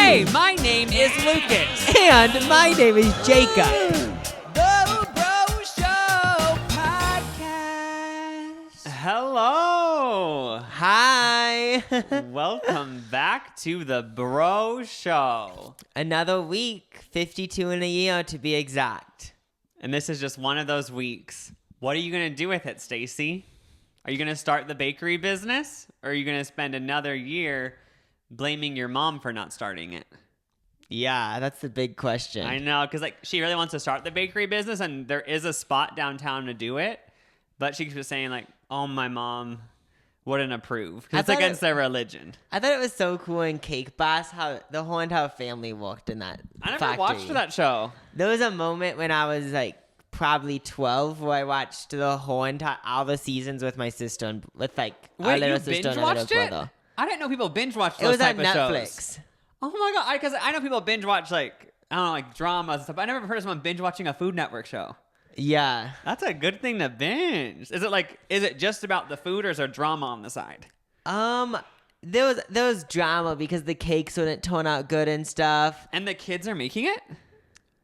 Hey, my name is Lucas. And my name is Jacob. The Bro Show Podcast. Hello. Hi. Welcome back to the Bro Show. Another week, 52 in a year to be exact. And this is just one of those weeks. What are you going to do with it, Stacy? Are you going to start the bakery business? Or are you going to spend another year blaming your mom for not starting it? Yeah, that's the big question. I know, because she really wants to start the bakery business, and there is a spot downtown to do it. But she was saying, oh, my mom wouldn't approve. Because it's against their religion. I thought it was so cool in Cake Boss how the whole entire family worked in that factory. Watched that show. There was a moment when I was probably 12 where I watched all the seasons with my sister and with our little sister and our little brother. I didn't know people binge watched those type of shows. It was on Netflix. Oh my god! Because I know people binge watch dramas and stuff. But I never heard of someone binge watching a Food Network show. Yeah, that's a good thing to binge. Is it just about the food, or is there drama on the side? There was drama because the cakes wouldn't turn out good and stuff. And the kids are making it.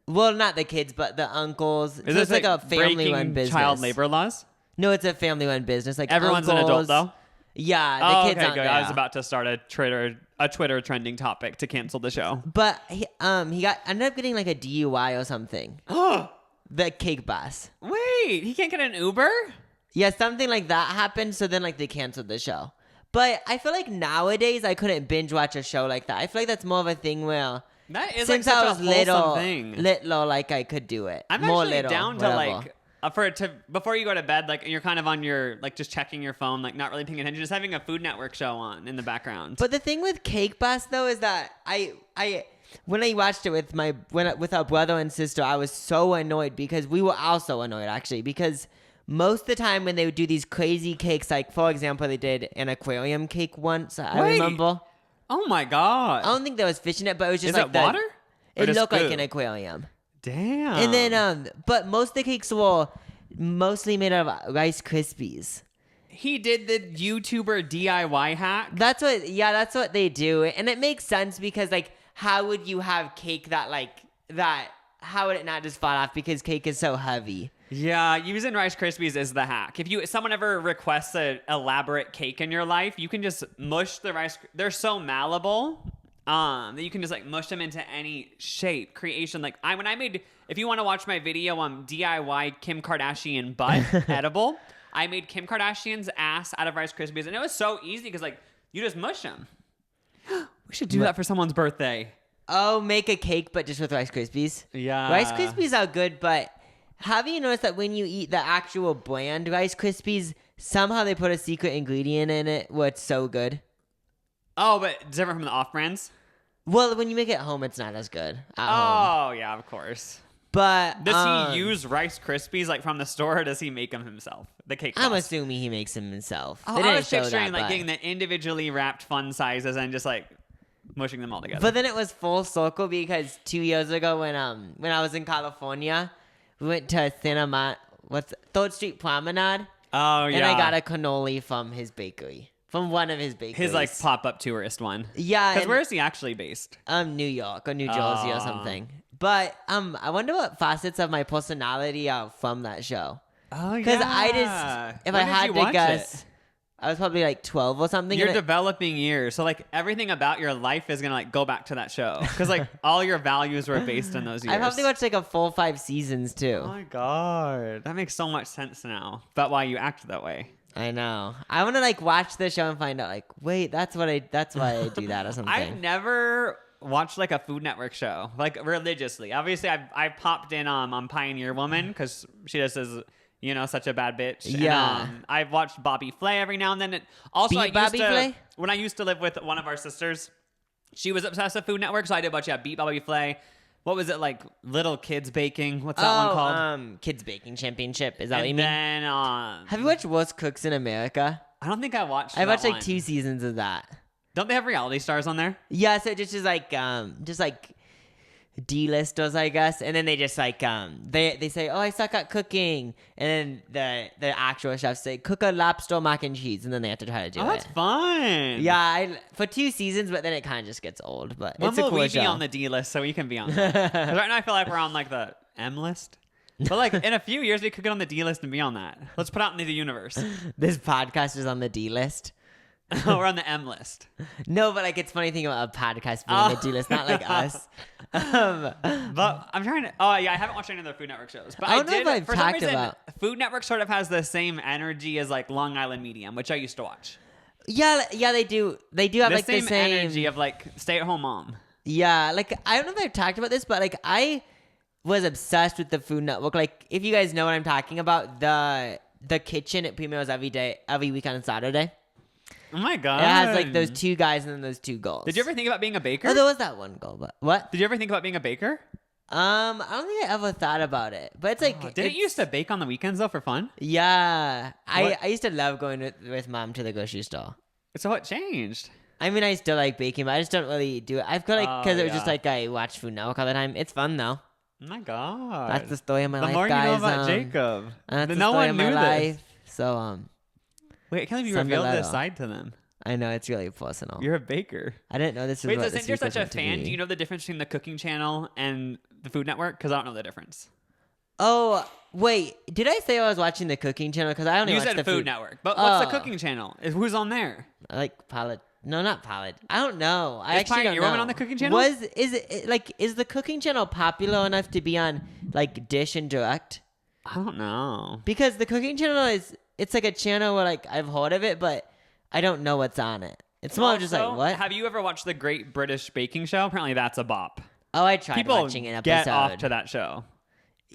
Well, not the kids, but the uncles. Is this a family-run business? Child labor laws? No, it's a family-run business. Everyone's uncles, an adult though. Yeah, the kids aren't good. there. I was about to start a Twitter trending topic to cancel the show. But he ended up getting a DUI or something. The Cake Boss. Wait, he can't get an Uber? Yeah, something like that happened. So then they canceled the show. But I feel like nowadays I couldn't binge watch a show like that. I feel like that's more of a thing where that is since such I was a wholesome thing. little, I could do it. I'm more actually little, down whatever. to before you go to bed, and you're kind of on your just checking your phone, not really paying attention, just having a Food Network show on in the background. But the thing with Cake Boss though is that I when I watched it with our brother and sister, I was so annoyed because we were also annoyed actually because most of the time when they would do these crazy cakes, for example, they did an aquarium cake once. I remember. Oh my god! I don't think there was fish in it, but it was just is it water? It looked like an aquarium. Damn. And then, but most of the cakes were mostly made out of Rice Krispies. He did the YouTuber DIY hack. That's what they do, and it makes sense because how would you have cake that? How would it not just fall off because cake is so heavy? Yeah, using Rice Krispies is the hack. If someone ever requests an elaborate cake in your life, you can just mush the rice. They're so malleable that you can just mush them into any shape, creation. If you want to watch my video on DIY Kim Kardashian butt edible, I made Kim Kardashian's ass out of Rice Krispies, and it was so easy because you just mush them. We should do that for someone's birthday. Oh, make a cake, but just with Rice Krispies. Yeah, Rice Krispies are good, but have you noticed that when you eat the actual brand Rice Krispies, somehow they put a secret ingredient in it where it's so good? Oh, but different from the off-brands? Well, when you make it at home, it's not as good. Oh, yeah, of course. But does he use Rice Krispies from the store, or does he make them himself? The cake boss? I'm assuming he makes them himself. Oh, I was picturing getting the individually wrapped fun sizes and just mushing them all together. But then it was full circle because 2 years ago when I was in California, we went to Third Street Promenade. Oh yeah. And I got a cannoli from his bakery. From one of his bakeries. His pop-up tourist one. Yeah. Because where is he actually based? New York or New Jersey or something. But I wonder what facets of my personality are from that show. Oh yeah. Because if I had to guess, I was probably 12 or something. You're developing years, so everything about your life is gonna go back to that show because all your values were based on those years. I probably watched a full 5 seasons too. Oh my god, that makes so much sense now about why you act that way. I know. I want to watch the show and find out wait, that's why I do that or something. I've never watched a Food Network show religiously. Obviously, I popped in on Pioneer Woman because she just is such a bad bitch. Yeah. And, I've watched Bobby Flay every now and then. Flay? When I used to live with one of our sisters, she was obsessed with Food Network, so I did watch Beat Bobby Flay. What was it Little Kids Baking? What's that one called? Kids Baking Championship. Is that what you mean? And then, have you watched Worst Cooks in America? I don't think I watched. I watched 2 seasons of that. Don't they have reality stars on there? Yeah, so just D-listers, I guess, and then they just like they say, oh, I suck at cooking, and then the actual chefs say, cook a lobster mac and cheese, and then they have to try to do it. Oh, that's fun. Yeah, for 2 seasons, but then it kind of just gets old. But When it's a will cool we show. be on the D list so we can be on that? 'Cause right now I feel like we're on like the M list. But like in a few years we could get on the D list and be on that. Let's put out into the universe. This podcast is on the D list. We're on the M list. No, but like it's funny thing about a podcast being on the D list, not like us. But I'm trying to. Oh yeah, I haven't watched any of the Food Network shows. But I don't know if I've for some talked reason, about- Food Network sort of has the same energy as like Long Island Medium, which I used to watch. Yeah, they do. They do have The like same the same energy of like stay at home mom. Yeah, like I don't know if I've talked about this, but like I was obsessed with the Food Network. Like if you guys know what I'm talking about, the kitchen it premieres every week on Saturday. Oh my god! It has like those 2 guys and then those 2 girls. Did you ever think about being a baker? Oh, there was that one girl, but what? Did you ever think about being a baker? I don't think I ever thought about it, but it's like Did it used to bake on the weekends though for fun? Yeah, What? I used to love going with mom to the grocery store. So what changed? I mean, I still like baking, but I just don't really do it. I feel like because it was just yeah. like I watch Food Network all the time. It's fun though. Oh my god! That's the story of my the life, more guys. you know about Jacob. That's the No story one of my knew this. life. So Wait, I can't believe you Send the revealed this letter. side to them. I know it's really personal. You're a baker. I didn't know this was Wait, what so this since you're week was such a meant to fan, be. do you know the difference between the cooking channel and the Food Network? Because I don't know the difference. Oh wait, did I say I was watching the cooking channel? Because I only You watch said the Food Network, but what's the Oh. cooking channel? Who's on there? I like Palette. No, not Palette. I don't know. I Is actually Pioneer don't know. Woman on the cooking channel? Is the cooking channel popular enough to be on like Dish and Direct? I don't know. Because the cooking channel it's like a channel where like I've heard of it, but I don't know what's on it. It's more just like Also, what? Have you ever watched the Great British Baking Show? Apparently, that's a bop. Oh, I tried People watching an episode. get off to that show.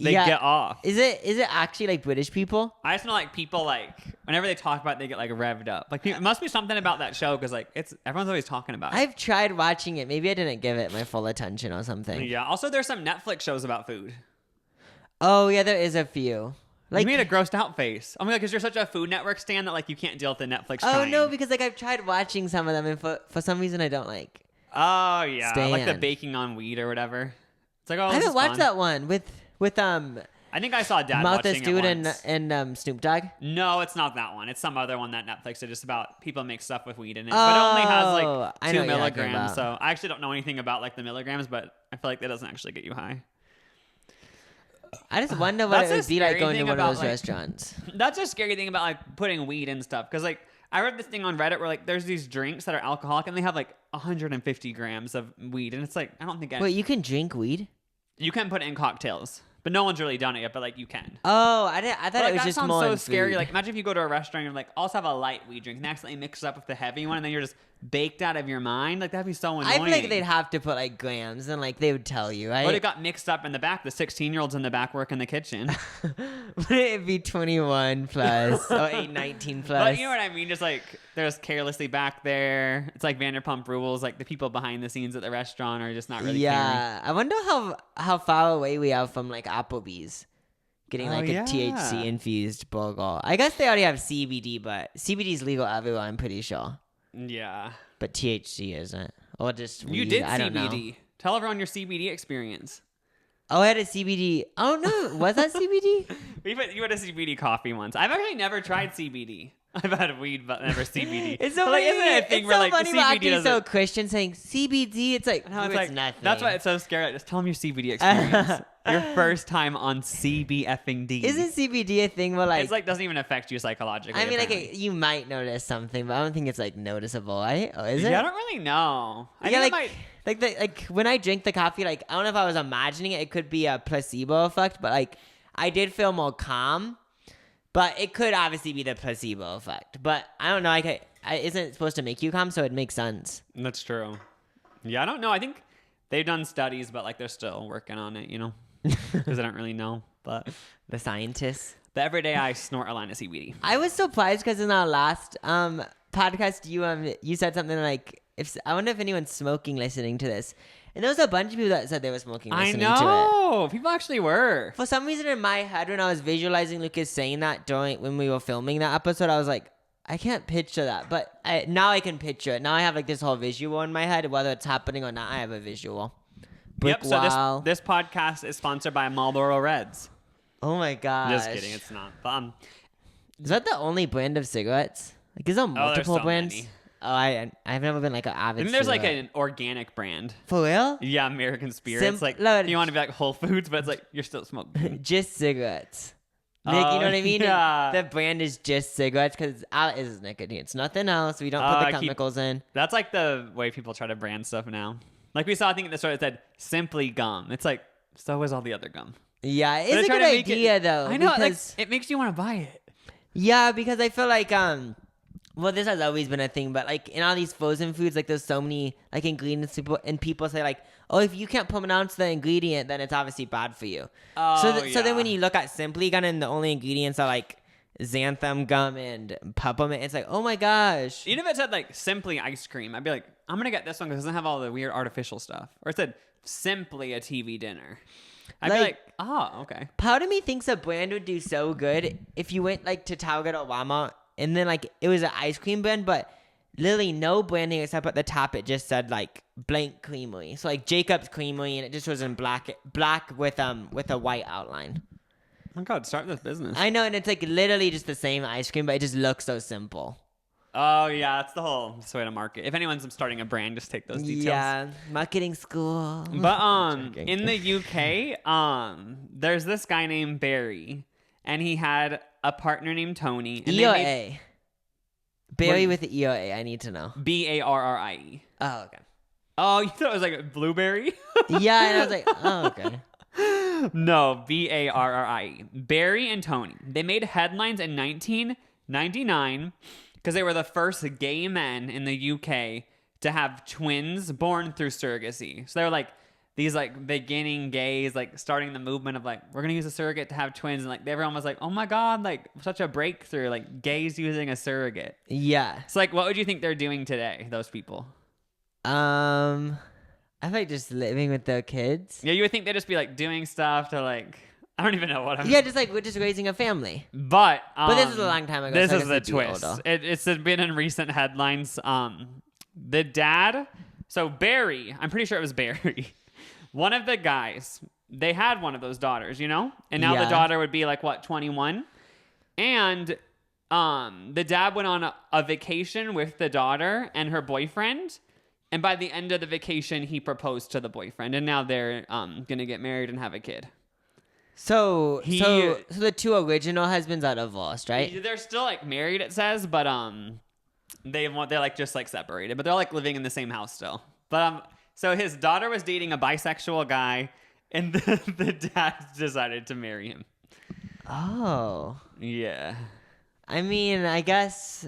They Yeah. get off. Is it actually like British people? I just know like people like whenever they talk about it, they get like revved up. Like it must be something about that show because like everyone's always talking about it. I've tried watching it. Maybe I didn't give it my full attention or something. Yeah. Also, there's some Netflix shows about food. Oh yeah, there is a few. Like You made a grossed out face. Oh my god, because you're such a Food Network stan that like you can't deal with the Netflix. oh trying. no, because like I've tried watching some of them, and for some reason I don't like. Oh yeah, like the Stan. baking on weed or whatever. It's like oh, I this haven't is watched fun. that one with I think I saw Dad Martha watching Stewart it once. and Snoop Dogg. No, it's not that one. It's some other one that Netflix did just about people make stuff with weed in it. But it only has Oh, like I 2 know what you're talking milligrams. about. So I actually don't know anything about like the milligrams, but I feel like that doesn't actually get you high. I just wonder what That's it a would be like scary going to thing one of about, those like- restaurants. That's a scary thing about like putting weed in stuff. Because like I read this thing on Reddit where like there's these drinks that are alcoholic and they have like 150 grams of weed. And it's like, I don't think Wait, you can drink weed? you can put it in cocktails. But no one's really done it yet, but like you can. Oh, I thought But, like, it was that just sounds more so in scary. food. Like, imagine if you go to a restaurant and like also have a light weed drink and accidentally mix it up with the heavy one, and then you're just baked out of your mind. Like that'd be so annoying. I feel like they'd have to put like grams, and like they would tell you. But it got mixed up in the back. The 16-year-olds in the back work in the kitchen. Would it be 21 plus or 19 plus? But you know what I mean? Just like they're just carelessly back there. It's like Vanderpump Rules. Like the people behind the scenes at the restaurant are just not really caring. Yeah, I wonder how far away we are from like Applebee's getting Oh, like a yeah. THC infused burger. I guess they already have CBD, but CBD is legal everywhere. I'm pretty sure, Yeah. but THC isn't. Or just You weed, did I don't know. CBD. Tell everyone your CBD experience. Oh, I had a CBD. Oh no, was that CBD? You had a CBD coffee once. I've actually never tried CBD. I've had weed, but never CBD. It's so But, like, funny. isn't it a thing It's where so like funny. the We're CBD acting doesn't? so Christian saying CBD. It's like No, it's like, nothing. that's why it's so scary. Like, just tell them your CBD experience. Your first time on CBFing-D. Isn't CBD a thing where like? It's like doesn't even affect you psychologically. I mean, apparently. like you might notice something, but I don't think it's like noticeable, right? Or is it? Yeah, I don't really know. I Yeah, think like, it might. like when I drink the coffee, like I don't know if I was imagining it. It could be a placebo effect, but like I did feel more calm. But it could obviously be the placebo effect. But I don't know. Isn't it supposed to make you calm? So it makes sense. That's true. Yeah, I don't know. I think they've done studies, but like they're still working on it. You know, because I don't really know. But The scientists. every day I snort a line of CBD. I was surprised because in our last podcast, you said something like, I wonder if anyone's smoking listening to this. And there was a bunch of people that said they were smoking I listening to it. know. People actually were. For some reason in my head, when I was visualizing Lucas saying that when we were filming that episode, I was like, I can't picture that. But now I can picture it. Now I have like this whole visual in my head. Whether it's happening or not, I have a visual. brick So wall. this podcast is sponsored by Marlboro Reds. Oh my gosh. Just kidding, it's not. But, is that the only brand of cigarettes? Like, is there multiple so brands? many. Oh, I've never been like an avid. I think there's like cigarette. an organic brand. For real? Yeah, American Spirit. It's like Look. you want to be like Whole Foods, but it's like you're still smoking. Just cigarettes. Like, you know what I mean? Yeah. The brand is just cigarettes because it is nicotine. It's nothing else. We don't put the chemicals in. That's like the way people try to brand stuff now. Like we saw, I think in the store it said Simply Gum. It's like, so is all the other gum. Yeah, But it's a try good to make idea though. I know, like, because, it makes you want to buy it. yeah, because I feel like well, this has always been a thing, but like in all these frozen foods, like there's so many like ingredients, and people say like, oh, if you can't pronounce the ingredient, then it's obviously bad for you. Oh, So then when you look at Simply Gum and the only ingredients are like xanthan gum and peppermint, it's like, oh my gosh. Even if it said like Simply Ice Cream, I'd be like, I'm gonna get this one because it doesn't have all the weird artificial stuff. Or it said Simply a TV dinner. I'd be like, oh, okay. Part of me thinks a brand would do so good if you went like to Target or Walmart and then like it was an ice cream brand, but literally no branding except at the top it just said like blank creamery. So like Jacob's Creamery, and it just was in black with a white outline. Oh my God, start this business. I know, and it's like literally just the same ice cream, but it just looks so simple. Oh yeah, that's the whole way to market. If anyone's starting a brand, just take those details. Yeah, marketing school. But in the UK, there's this guy named Barry, and he had a partner named Tony. And EOA. Barry with the EOA. I need to know. Barrie. Oh, okay. Oh, you thought it was like a blueberry? Yeah, and I was like, oh, okay. No, Barrie. Barry and Tony. They made headlines in 1999 because they were the first gay men in the UK to have twins born through surrogacy. So they were like these like beginning gays, like starting the movement of like, we're gonna use a surrogate to have twins, and like everyone was like, oh my God, like such a breakthrough, like gays using a surrogate. Yeah. So like, what would you think they're doing today, those people? I feel like just living with their kids. Yeah, you would think they'd just be like doing stuff to like, I don't even know what I'm. Yeah, just like we're just raising a family. But this is a long time ago. This so I is guess the it'd be twist. older. It's been in recent headlines. The dad. So Barry, I'm pretty sure it was Barry. One of the guys, they had one of those daughters, you know, and now the Yeah. daughter would be like what, 21, and the dad went on a vacation with the daughter and her boyfriend. And by the end of the vacation, he proposed to the boyfriend, and now they're gonna get married and have a kid. So the two original husbands are divorced, right? They're still like married, it says, but they're like just like separated, but they're like living in the same house still. But so his daughter was dating a bisexual guy, and the dad decided to marry him. Oh, Yeah, I mean, I guess.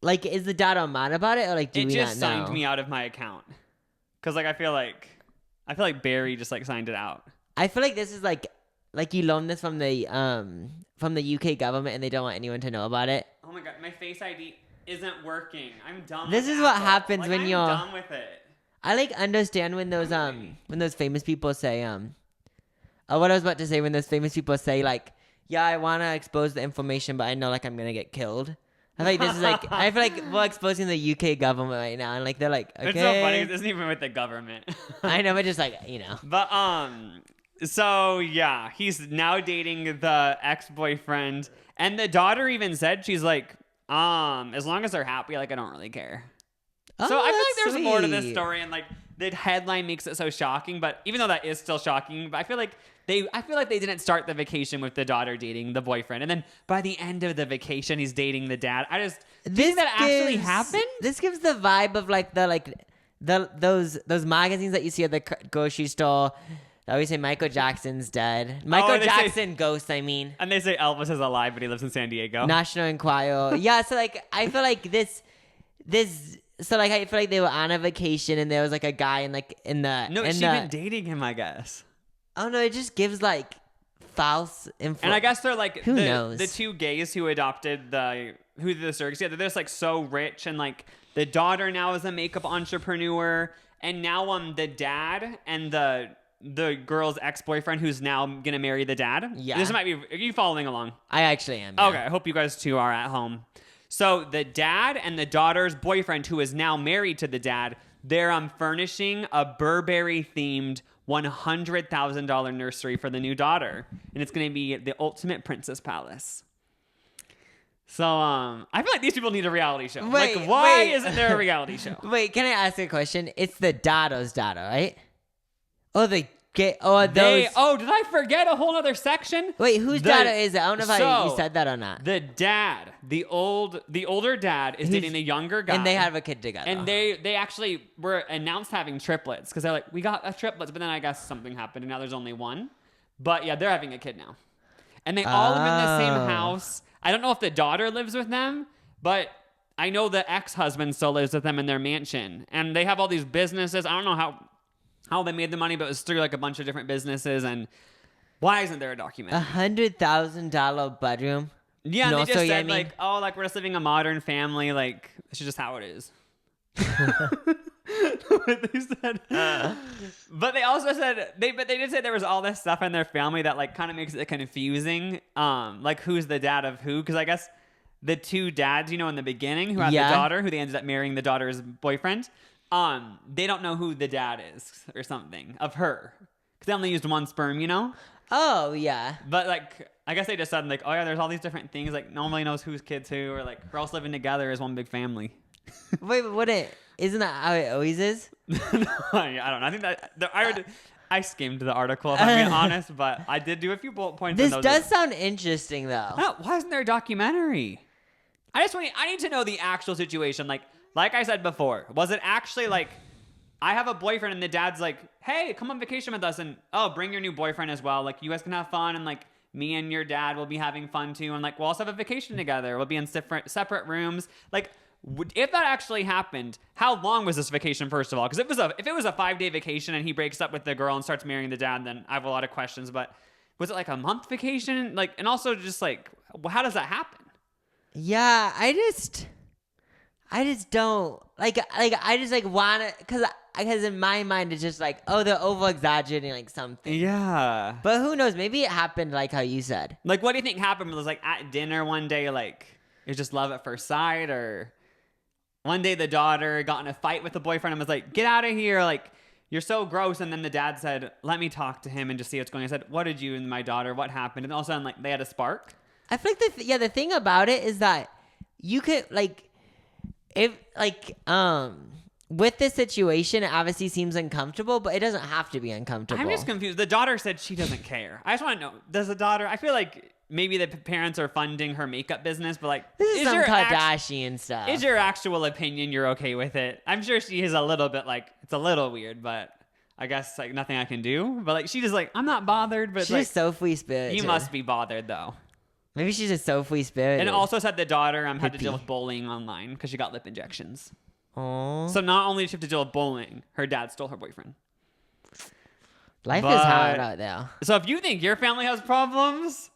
Like, is the dad mad about it, or like, do it we just not know? signed me out of my account because like I feel like Barry just like signed it out. I feel like this is like you learned this from the UK government, and they don't want anyone to know about it. Oh my God, my Face ID isn't working. I'm done. This with is what Apple. happens Like, when I'm you're. done with it. I like understand when those famous people say what I was about to say, when those famous people say like, yeah, I want to expose the information, but I know like I'm gonna get killed. I feel like this is like, I feel like we're exposing the UK government right now, and like they're like, okay. It's so funny. It isn't even with the government. I know, but just like, you know. But so yeah, he's now dating the ex-boyfriend, and the daughter even said, she's like, as long as they're happy, like I don't really care. So I feel like there's more to this story, and like the headline makes it so shocking. But even though that is still shocking, but I feel like they didn't start the vacation with the daughter dating the boyfriend, and then by the end of the vacation, he's dating the dad. Do you think that actually happened? This gives the vibe of like those magazines that you see at the grocery store. They always say Michael Jackson's dead. Michael Jackson ghost, I mean. And they say Elvis is alive, but he lives in San Diego. National Enquirer. Yeah, so like I feel like this. So like I feel like they were on a vacation, and there was like a guy in the. No, she'd been dating him, I guess. Oh no, it just gives like false info. And I guess they're like Who knows? The two gays who adopted the surrogacy. They're just like so rich, and like the daughter now is a makeup entrepreneur, and now the dad and the girl's ex-boyfriend who's now gonna marry the dad. Yeah. This might be. Are you following along? I actually am. Yeah. Okay, I hope you guys too are at home. So the dad and the daughter's boyfriend, who is now married to the dad, they're furnishing a Burberry-themed $100,000 nursery for the new daughter, and it's going to be the ultimate princess palace. So I feel like these people need a reality show. Why isn't there a reality show? Wait, can I ask you a question? It's the Dado's daughter, right? Oh, did I forget a whole other section? Wait, whose daughter is it? I don't know if you said that or not. The dad, the older dad is dating the younger guy. And they have a kid together. And they actually were announced having triplets because they're like, we got a triplets, but then I guess something happened and now there's only one. But yeah, they're having a kid now. And they all live in the same house. I don't know if the daughter lives with them, but I know the ex-husband still lives with them in their mansion. And they have all these businesses. I don't know how they made the money, but it was through like a bunch of different businesses. And why isn't there a documentary? $100,000 bedroom. Yeah, and they just said like, oh, like we're just living a modern family. Like it's just how it is. What they said. But they also said they did say there was all this stuff in their family that like kind of makes it confusing. Like who's the dad of who? Because I guess the two dads, in the beginning who had the daughter, who they ended up marrying the daughter's boyfriend. They don't know who the dad is or something of her because they only used one sperm, Oh yeah. But like, I guess they just said like, oh yeah, there's all these different things. Like, no one really knows whose kids who, or like, we're all living together as one big family. Wait, but isn't that how it always is? No, I don't know. I think that I skimmed the article if I'm being honest, but I did do a few bullet points. This does sound interesting though. Why isn't there a documentary? I need to know the actual situation. Like I said before, was it actually like I have a boyfriend and the dad's like, hey, come on vacation with us and bring your new boyfriend as well. Like you guys can have fun and like me and your dad will be having fun too. And like we'll also have a vacation together. We'll be in separate rooms. Like if that actually happened, how long was this vacation first of all? Because if it was a 5-day vacation and he breaks up with the girl and starts marrying the dad, then I have a lot of questions. But was it like a month vacation? Like, and also just like, how does that happen? Yeah, I just don't like I just like want to because in my mind it's just like, oh, they're over exaggerating like something. Yeah, but who knows? Maybe it happened like how you said. Like, what do you think happened? It was like at dinner one day, like it was just love at first sight, or one day the daughter got in a fight with the boyfriend and was like, get out of here, like you're so gross. And then the dad said, let me talk to him and just see what's going on. I said, what did you and my daughter, what happened? And all of a sudden, like, they had a spark. I feel like the thing about it is that you could like, if like, with this situation, it obviously seems uncomfortable, but it doesn't have to be uncomfortable. I'm just confused. The daughter said she doesn't care. I just want to know, does the daughter, I feel like maybe the parents are funding her makeup business, but like, this is some Kardashian stuff. Is your actual opinion you're okay with it? I'm sure she is a little bit like, it's a little weird, but I guess like nothing I can do. But like, she just like, I'm not bothered, but she's like, so free spirited. You must be bothered though. Maybe she's just so free spirited. And also said the daughter had to deal with bullying online because she got lip injections. Aww. So not only did she have to deal with bullying, her dad stole her boyfriend. Life is hard out there. So if you think your family has problems,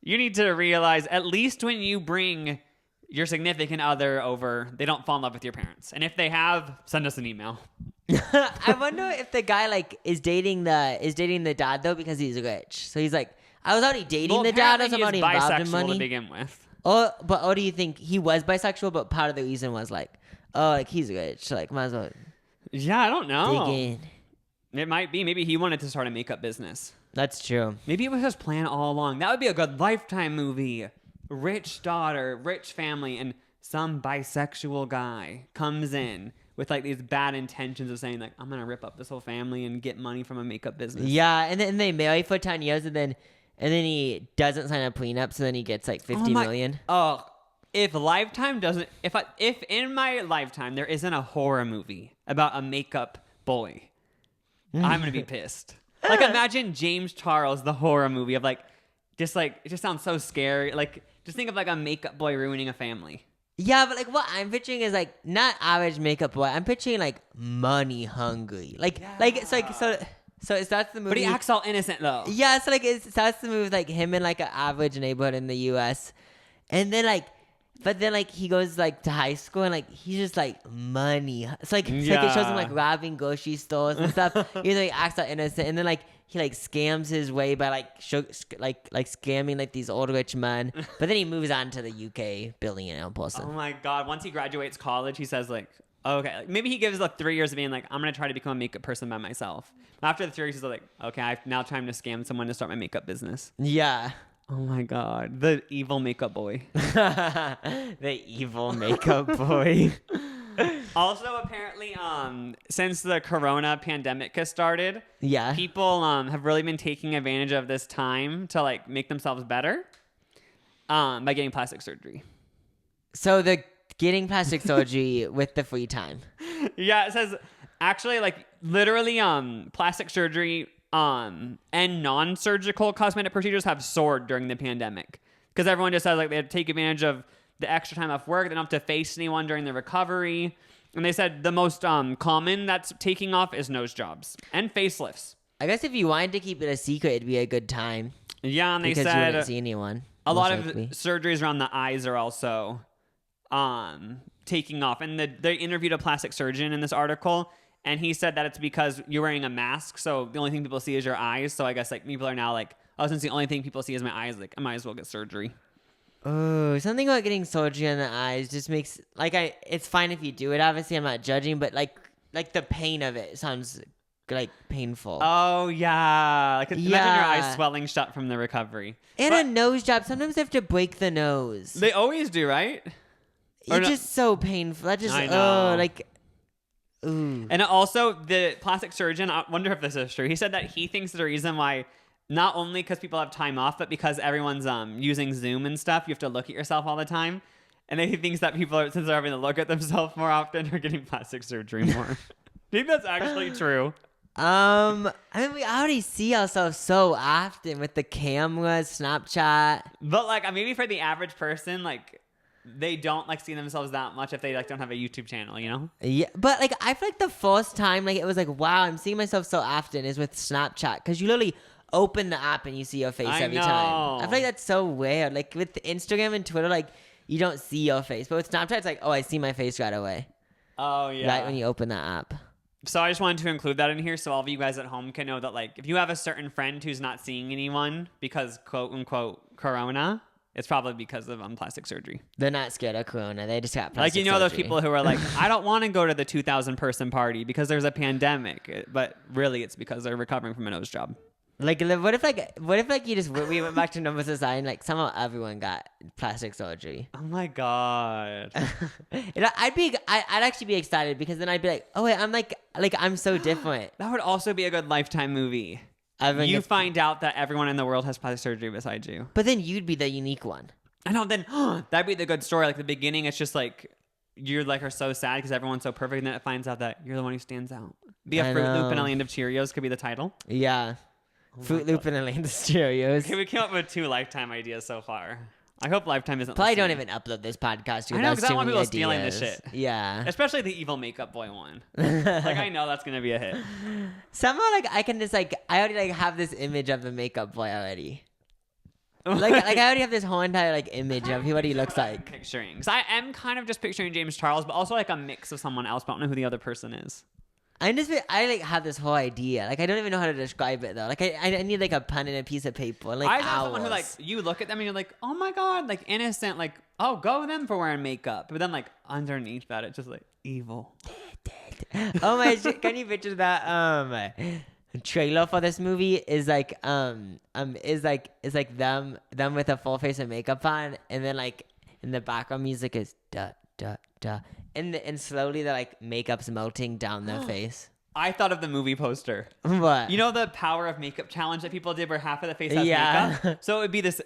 you need to realize at least when you bring your significant other over, they don't fall in love with your parents. And if they have, send us an email. I wonder if the guy like is dating the dad though because he's rich. So he's like, I was already dating the dad. I was already involved in money to begin with. But do you think he was bisexual? But part of the reason was like, oh, like he's rich. Like might as well. Yeah, I don't know. Dig in. It might be. Maybe he wanted to start a makeup business. That's true. Maybe it was his plan all along. That would be a good Lifetime movie. Rich daughter, rich family, and some bisexual guy comes in with like these bad intentions of saying like, I'm gonna rip up this whole family and get money from a makeup business. Yeah, and then they marry for 10 years, and then he doesn't sign a prenup, so then he gets like $50 million. Oh, if Lifetime doesn't, if in my lifetime there isn't a horror movie about a makeup boy, I'm gonna be pissed. Like, imagine James Charles, the horror movie of like, it just sounds so scary. Like, just think of like a makeup boy ruining a family. Yeah, but like what I'm picturing is like not average makeup boy. I'm picturing like money hungry. Like it's like so it starts the movie. But he acts all innocent though. Yeah, so like it starts the movie with like him in like an average neighborhood in the U.S. And then like, but then like he goes like to high school and like he's just like money. It's like it shows him like robbing grocery stores and stuff. Even though he acts all innocent, and then like he like scams his way by like scamming like these old rich men. But then he moves on to the UK billionaire person. Oh my god! Once he graduates college, he says like, Okay, like, maybe he gives like 3 years of being like, I'm gonna try to become a makeup person by myself. After the 3 years, he's like, okay, I've now time to scam someone to start my makeup business. Yeah. Oh my god, the evil makeup boy. The evil makeup boy. Also, apparently, since the corona pandemic has started, Yeah. people have really been taking advantage of this time to like make themselves better by getting plastic surgery. So the getting plastic surgery with the free time. Yeah, it says actually like literally plastic surgery and non-surgical cosmetic procedures have soared during the pandemic because everyone just said like they had to take advantage of the extra time off work. They don't have to face anyone during the recovery. And they said the most common that's taking off is nose jobs and facelifts. I guess if you wanted to keep it a secret, it'd be a good time. Yeah, and they because you said wouldn't see anyone. a lot of likely. surgeries around the eyes are also taking off. And they interviewed a plastic surgeon in this article, and he said that it's because you're wearing a mask, so the only thing people see is your eyes. So I guess like people are now like, oh, since the only thing people see is my eyes, like I might as well get surgery. Oh, something about getting surgery on the eyes just makes it's fine if you do it. Obviously, I'm not judging, but like the pain of it sounds like painful. Oh yeah, like imagine your eyes Yeah. swelling shut from the recovery. And But a nose job. Sometimes they have to break the nose. they always do, right? or It's no- just so painful. I just I know. ooh. And also, the plastic surgeon, I wonder if this is true. He said that he thinks the reason why, not only because people have time off, but because everyone's using Zoom and stuff, you have to look at yourself all the time. And he thinks that people, since they're having to look at themselves more often, are getting plastic surgery more. Do you think that's actually true? I mean, we already see ourselves so often with the cameras, Snapchat. But like, maybe for the average person, like, they don't like see themselves that much if they like don't have a YouTube channel, you know? Yeah, but like I feel like the first time like it was like wow, I'm seeing myself so often is with Snapchat because you literally open the app and you see your face I every know. time. I feel like that's so weird. Like with Instagram and Twitter, like you don't see your face, but with Snapchat, it's like oh, I see my face right away. Oh yeah. Right when you open the app. So I just wanted to include that in here so all of you guys at home can know that like if you have a certain friend who's not seeing anyone because quote unquote corona, it's probably because of plastic surgery. They're not scared of corona. They just got plastic Like, you know, those surgery. people who are like, I don't want to go to the 2,000 person party because there's a pandemic. But really, it's because they're recovering from a nose job. Like, what if you just we went back to normal society and like somehow everyone got plastic surgery? Oh my God. I'd actually be excited because then I'd be like, oh wait, I'm so different. That would also be a good Lifetime movie. Everyone You gets- find out that everyone in the world has plastic surgery besides you. But then you'd be the unique one. I know, then that'd be the good story. Like the beginning, it's just like, you're like are so sad because everyone's so perfect, and then it finds out that you're the one who stands out. Be a I Fruit Loop know. and a Land of Cheerios could be the title. Yeah. Fruit Loop and a Land of Cheerios. Okay, we came up with 2 Lifetime ideas so far. I hope Lifetime isn't Probably don't listening. even upload this podcast. I know, because 'cause I don't want people stealing this shit. Yeah. Especially the evil makeup boy one. Like, I know that's going to be a hit. Somehow, like, I can just, like, I already, like, have this image of the makeup boy already. Like, I already have this whole entire, like, image of what he looks like. Picturing. Because I am kind of just picturing James Charles, but also, like, a mix of someone else, but I don't know who the other person is. I like, have this whole idea. Like, I don't even know how to describe it, though. Like, I need, like, a pen and a piece of paper. And, like, I have someone who, like, owls. you look at them and you're like, oh my God, like, innocent. Like, oh, go them for wearing makeup. But then, like, underneath that, it's just, like, evil. Oh my shit, can you picture that trailer for this movie is like them with a full face of makeup on, and then like in the background music is da da da, and slowly the like makeup's melting down their face. I thought of the movie poster. What? You know the power of makeup challenge that people did where half of the face has Yeah. makeup? So it would be this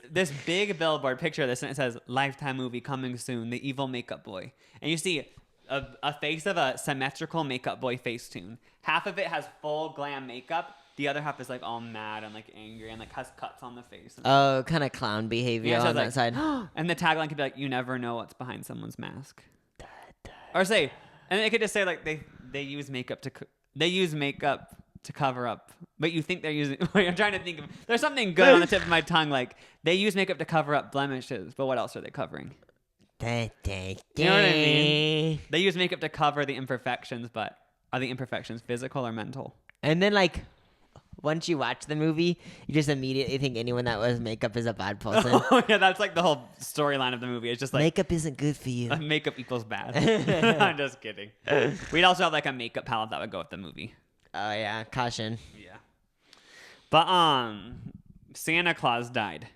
big billboard, picture of this, and it says, Lifetime movie coming soon, the evil makeup boy. And you see a face of a symmetrical makeup boy Facetune. Half of it has full glam makeup. The other half is like all mad and like angry and like has cuts on the face. Oh, kind of clown behavior Yeah, so on that it's side. like, and the tagline could be like, you never know what's behind someone's mask. Or say, and it could just say like they use makeup to cover up, but you think they're using. I'm trying to think of. There's something good on the tip of my tongue. Like they use makeup to cover up blemishes, but what else are they covering? You know what I mean? They use makeup to cover the imperfections, but are the imperfections physical or mental? And then like, once you watch the movie, you just immediately think anyone that wears makeup is a bad person. Oh, yeah, that's like the whole storyline of the movie. It's just like Makeup isn't good for you. makeup equals bad. I'm just kidding. We'd also have like a makeup palette that would go with the movie. Oh yeah, caution. Yeah. But Santa Claus died.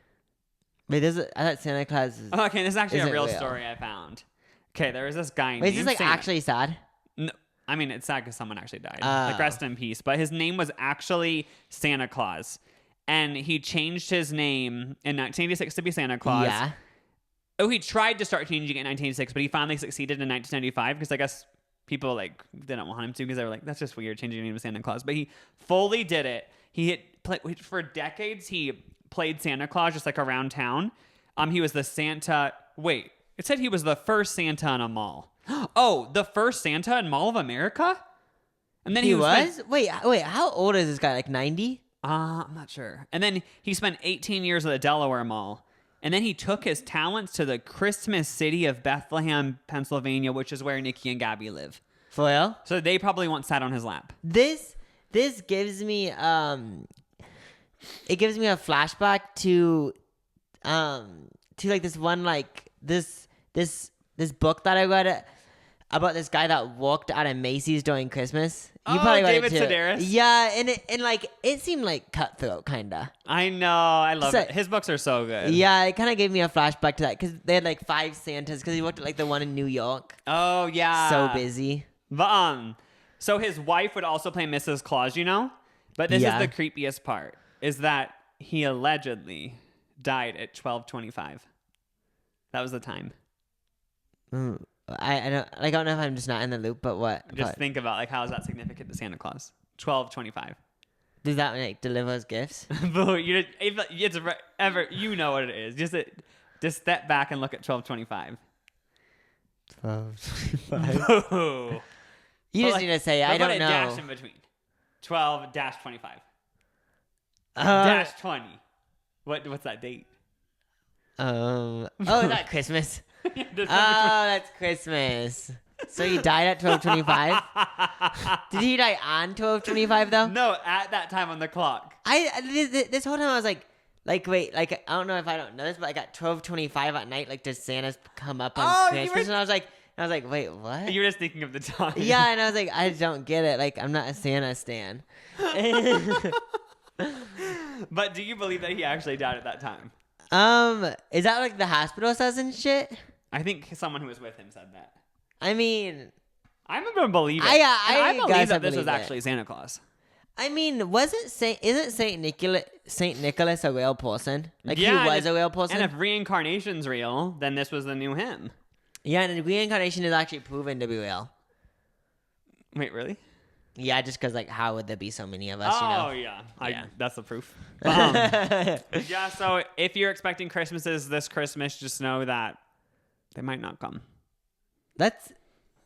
Wait, I thought Santa Claus is... Oh, okay, this is actually a Isn't real real. story I found. Okay, there was this guy Wait, is named this like Santa. actually sad? No, I mean, it's sad because someone actually died. Oh. Like, rest in peace. But his name was actually Santa Claus. And he changed his name in 1986 to be Santa Claus. Yeah. Oh, he tried to start changing it in 1986, but he finally succeeded in 1995 because I guess people like didn't want him to because they were like, that's just weird changing your name to Santa Claus. But he fully did it. For decades, he played Santa Claus just like around town. He was the Santa. Wait, it said he was the first Santa in a mall. Oh, the first Santa in Mall of America? And then He was? Wait, how old is this guy? Like 90? I'm not sure. And then he spent 18 years at the Delaware Mall. And then he took his talents to the Christmas city of Bethlehem, Pennsylvania, which is where Nikki and Gabby live. For real? So they probably once sat on his lap. This gives me it gives me a flashback to like this one like this book that I read about this guy that walked out of Macy's during Christmas. You probably read it too. Davidson. Yeah, and like it seemed like cutthroat kinda. I know. I love So- it. His books are so good. Yeah, it kind of gave me a flashback to that because they had like 5 Santas because he worked at like the one in New York. Oh, yeah. So busy. But, so his wife would also play Mrs. Claus, you know? But this Yeah. is the creepiest part, is that he allegedly died at 12:25. That was the time. I don't know if I'm just not in the loop, but what? Just But think about, like, how is that significant to Santa Claus? 12:25. does that like deliver us gifts? Boo, you know what it is. Just step back and look at 12:25. 12. Boo. You just need to say I But put don't a know. dash in between. 12-25. Uh, Dash 20. What's that date? Oh, is that Christmas? December That's Christmas. So he died at 12:25. Did he die on 12:25 though? No, at that time on the clock. This whole time I was like wait, like I don't know if I don't know this, but like at 12:25 at night, like does Santa come up on Oh, you Christmas? were- And I was like, wait, what? You were just thinking of the time. Yeah, and I was like, I don't get it. Like I'm not a Santa stan. But do you believe that he actually died at that time? Is that like the hospital says and shit? I think someone who was with him said that. I mean, I remember believing. I believe guess I that this was believe it. actually Santa Claus. isn't Saint Nicholas a real person? Like he and was a real person? And if reincarnation's real, then this was the new him. Yeah, and reincarnation is actually proven to be real. Wait, really? Yeah, just because like how would there be so many of us? Oh, You know? yeah. That's the proof. But, yeah, so if you're expecting Christmases this Christmas, just know that they might not come. That's.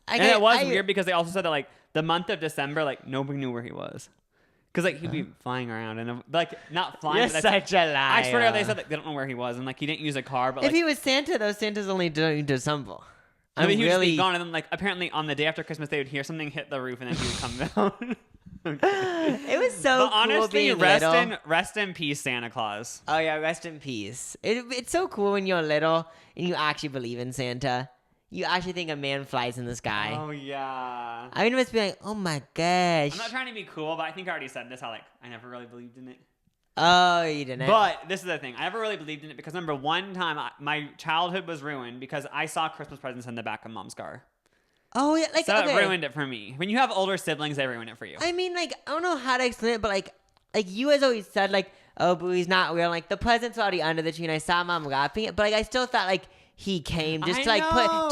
And it was weird because they also said that like the month of December, like nobody knew where he was. Because like he'd be flying around and like not flying. You're but that's- such a liar. I swear to God, they said like they don't know where he was and like he didn't use a car. But If like, he was Santa, those Santas only do December. I mean, he would just really be gone. And then like apparently on the day after Christmas, they would hear something hit the roof and then he would come down. It was so But cool honestly, being little. rest in peace, Santa Claus. Oh yeah, rest in peace. It's so cool when you're little and you actually believe in Santa. You actually think a man flies in the sky. Oh yeah. I mean, it must be like, oh my gosh. I'm not trying to be cool, but I think I already said this. How like I never really believed in it. Oh, you didn't. But this is the thing. I never really believed in it because remember one time my childhood was ruined because I saw Christmas presents in the back of Mom's car. Oh yeah, like So okay. it ruined it for me. When you have older siblings, they ruin it for you. I mean, like I don't know how to explain it, but like you has always said like, oh, but he's not real. Like the presents were already under the tree, and I saw Mom wrapping it, but like I still thought like he came just I to like know. put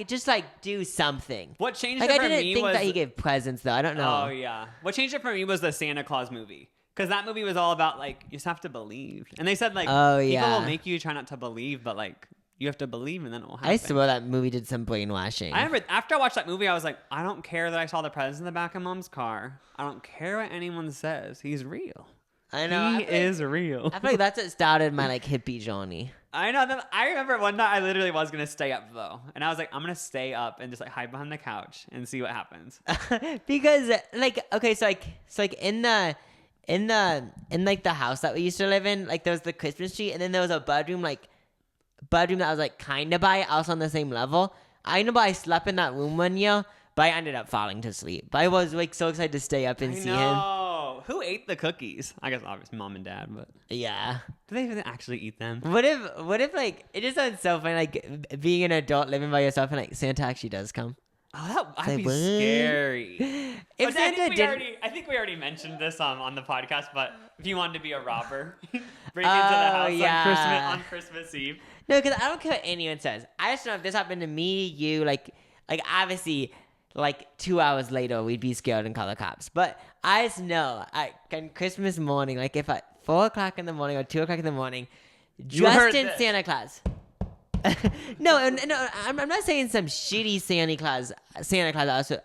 just to do something. What changed Like it I for didn't me think was that he gave presents though. I don't know. Oh yeah. What changed it for me was the Santa Claus movie. Because that movie was all about like you just have to believe. And they said like Oh, people yeah. will make you try not to believe, but like you have to believe and then it will happen. I swear that movie did some brainwashing. I remember after I watched that movie, I was like, I don't care that I saw the presents in the back of Mom's car. I don't care what anyone says. He's real. I know. He is real. I feel like that's what started my like hippie journey. I know. Then I remember one night I literally was gonna stay up though, and I was like, I'm gonna stay up and just like hide behind the couch and see what happens. Because like okay, so in the in like the house that we used to live in, like there was the Christmas tree, and then there was a bedroom that I was like kind of by, also on the same level. I know, but I slept in that room one year, but I ended up falling to sleep. But I was like so excited to stay up and see him. Who ate the cookies? I guess obviously mom and dad, but Yeah. do they even actually eat them? What if like it just sounds so funny, like being an adult living by yourself and like Santa actually does come. Oh, that'd Like, be what? scary. If Santa I think we already mentioned this on the podcast, but if you wanted to be a robber, break into the house on Christmas Eve. No, because I don't care what anyone says. I just know if this happened to me, you, like obviously, like 2 hours later, we'd be scared and call the cops. But I just know, on Christmas morning, like if at 4 o'clock in the morning or 2 o'clock in the morning, dressed in Santa Claus. No, I'm not saying some shitty Santa Claus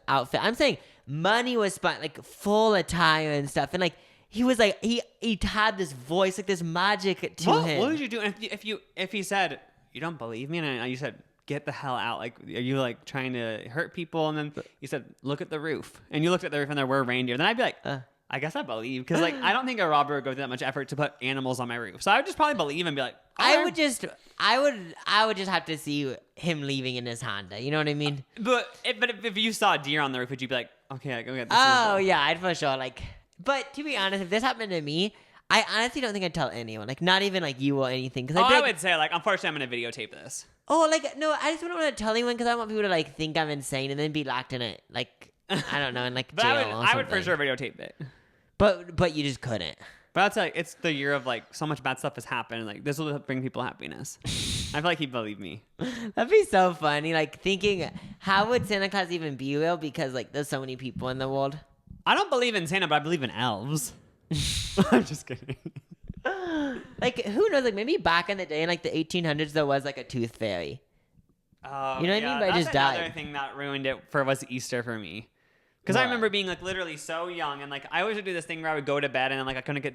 outfit. I'm saying money was spent, like full attire and stuff, and like he was like he had this voice, like this magic to him. What would you do if he said, "You don't believe me," and you said, "Get the hell out"? Like, are you like trying to hurt people? And then you said, "Look at the roof," and you looked at the roof and there were reindeer. Then I'd be like, I guess I believe, because like I don't think a robber would go through that much effort to put animals on my roof. So I would just probably believe and be like, I would just have to see him leaving in his Honda. You know what I mean? But if you saw a deer on the roof, would you be like, okay, go get this? Oh yeah, I'd for sure like. But to be honest, if this happened to me, I honestly don't think I'd tell anyone. Like not even like you or anything. Cause I would say like, unfortunately, I'm gonna videotape this. Oh, like no, I just wouldn't want to tell anyone because I want people to like think I'm insane and then be locked in it. Like I don't know, in like jail or something. I would for sure videotape it. But you just couldn't. But that's like, it's the year of like so much bad stuff has happened. Like this will bring people happiness. I feel like he'd believe me. That'd be so funny. Like thinking, how would Santa Claus even be real? Because like there's so many people in the world. I don't believe in Santa, but I believe in elves. I'm just kidding. Like who knows? Like maybe back in the day in like the 1800s there was like a tooth fairy. You know what I mean? But I just died. Another thing that ruined it was Easter for me. Because I remember being like literally so young, and like I always would do this thing where I would go to bed and then like I couldn't get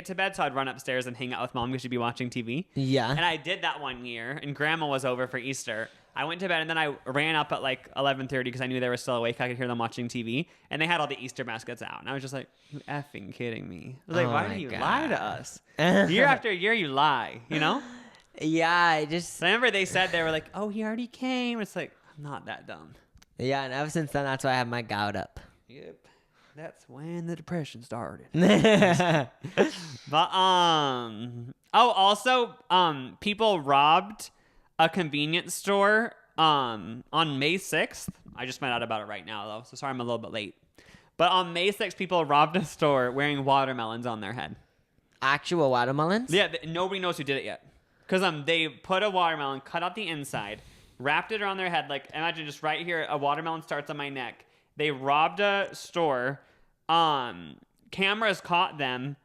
to bed, so I'd run upstairs and hang out with mom because she'd be watching TV. Yeah. And I did that one year, and grandma was over for Easter. I went to bed and then I ran up at like 11:30 because I knew they were still awake. I could hear them watching TV, and they had all the Easter baskets out, and I was just like, "You effing kidding me?" I was like, "Why do you lie to us? Year after year, you lie." You know? Yeah, I remember they said they were like, "Oh, he already came." It's like, I'm not that dumb. Yeah, and ever since then, that's why I have my gout up. Yep. That's when the depression started. But also people robbed a convenience store on May 6th. I just found out about it right now though, so sorry I'm a little bit late. But on May 6th, people robbed a store wearing watermelons on their head. Actual watermelons? Yeah, nobody knows who did it yet. Because they put a watermelon, cut out the inside, wrapped it around their head. Like, imagine just right here, a watermelon starts on my neck. They robbed a store. Cameras caught them,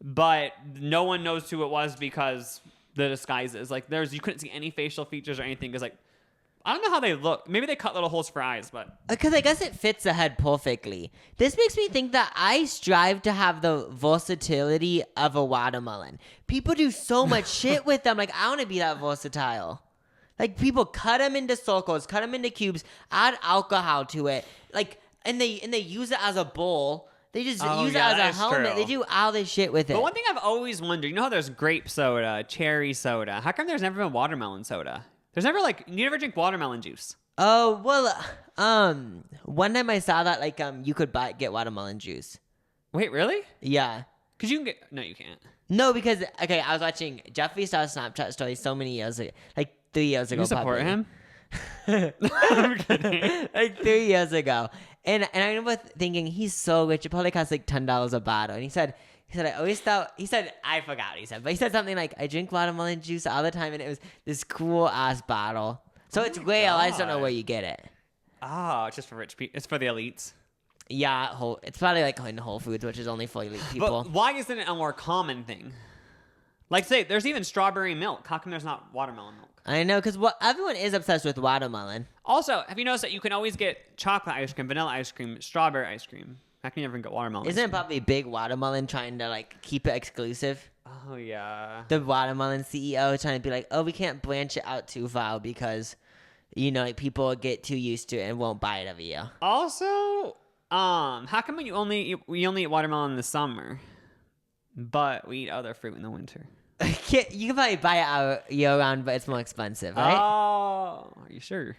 but no one knows who it was because the disguises. Like, you couldn't see any facial features or anything. Because, like, I don't know how they look. Maybe they cut little holes for eyes, but... Because I guess it fits the head perfectly. This makes me think that I strive to have the versatility of a watermelon. People do so much shit with them. Like, I want to be that versatile. Like, people cut them into circles, cut them into cubes, add alcohol to it. Like, and they use it as a bowl. They just use it as a helmet. True. They do all this shit with it. But one thing I've always wondered, you know how there's grape soda, cherry soda. How come there's never been watermelon soda? There's never, like, you never drink watermelon juice. Oh, well, one time I saw that, like, you could get watermelon juice. Wait, really? Yeah. Because you can get, no, you can't. No, because, okay, I was watching Jeffree Star's Snapchat story so many years ago, like 3 years ago. You support him? I'm kidding. Like 3 years ago. And I remember thinking, he's so rich. It probably costs like $10 a bottle. And he said, I always thought, I forgot what he said, but he said something like, I drink watermelon juice all the time. And it was this cool ass bottle. So it's real. I just don't know where you get it. Oh, it's just for rich people. It's for the elites. Yeah, it's probably like in Whole Foods, which is only for elite people. But why isn't it a more common thing? Like, say, there's even strawberry milk. How come there's not watermelon milk? I know, because everyone is obsessed with watermelon. Also, have you noticed that you can always get chocolate ice cream, vanilla ice cream, strawberry ice cream? How can you never get watermelon? Isn't it probably Big Watermelon trying to, like, keep it exclusive? Oh, yeah. The watermelon CEO trying to be like, oh, we can't branch it out too far because, you know, like, people get too used to it and won't buy it every year. Also, How come we only eat watermelon in the summer, but we eat other fruit in the winter? You can probably buy it out year round, but it's more expensive, right? Oh, are you sure?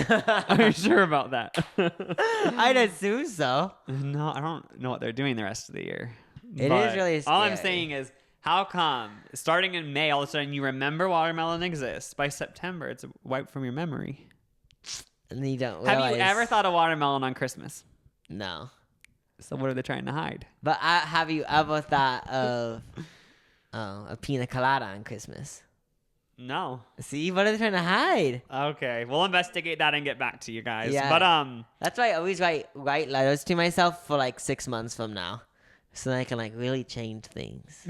Are you sure about that? I'd assume so. No, I don't know what they're doing the rest of the year. It But is really scary. all I'm saying is, how come starting in May, all of a sudden you remember watermelon exists? By September, it's wiped from your memory. And you don't Have realize. you ever thought of watermelon on Christmas? No. So what are they trying to hide? But have you ever thought of a pina colada on Christmas? No. See, what are they trying to hide? Okay, we'll investigate that and get back to you guys. Yeah. But That's why I always write letters to myself for like 6 months from now, so that I can like really change things.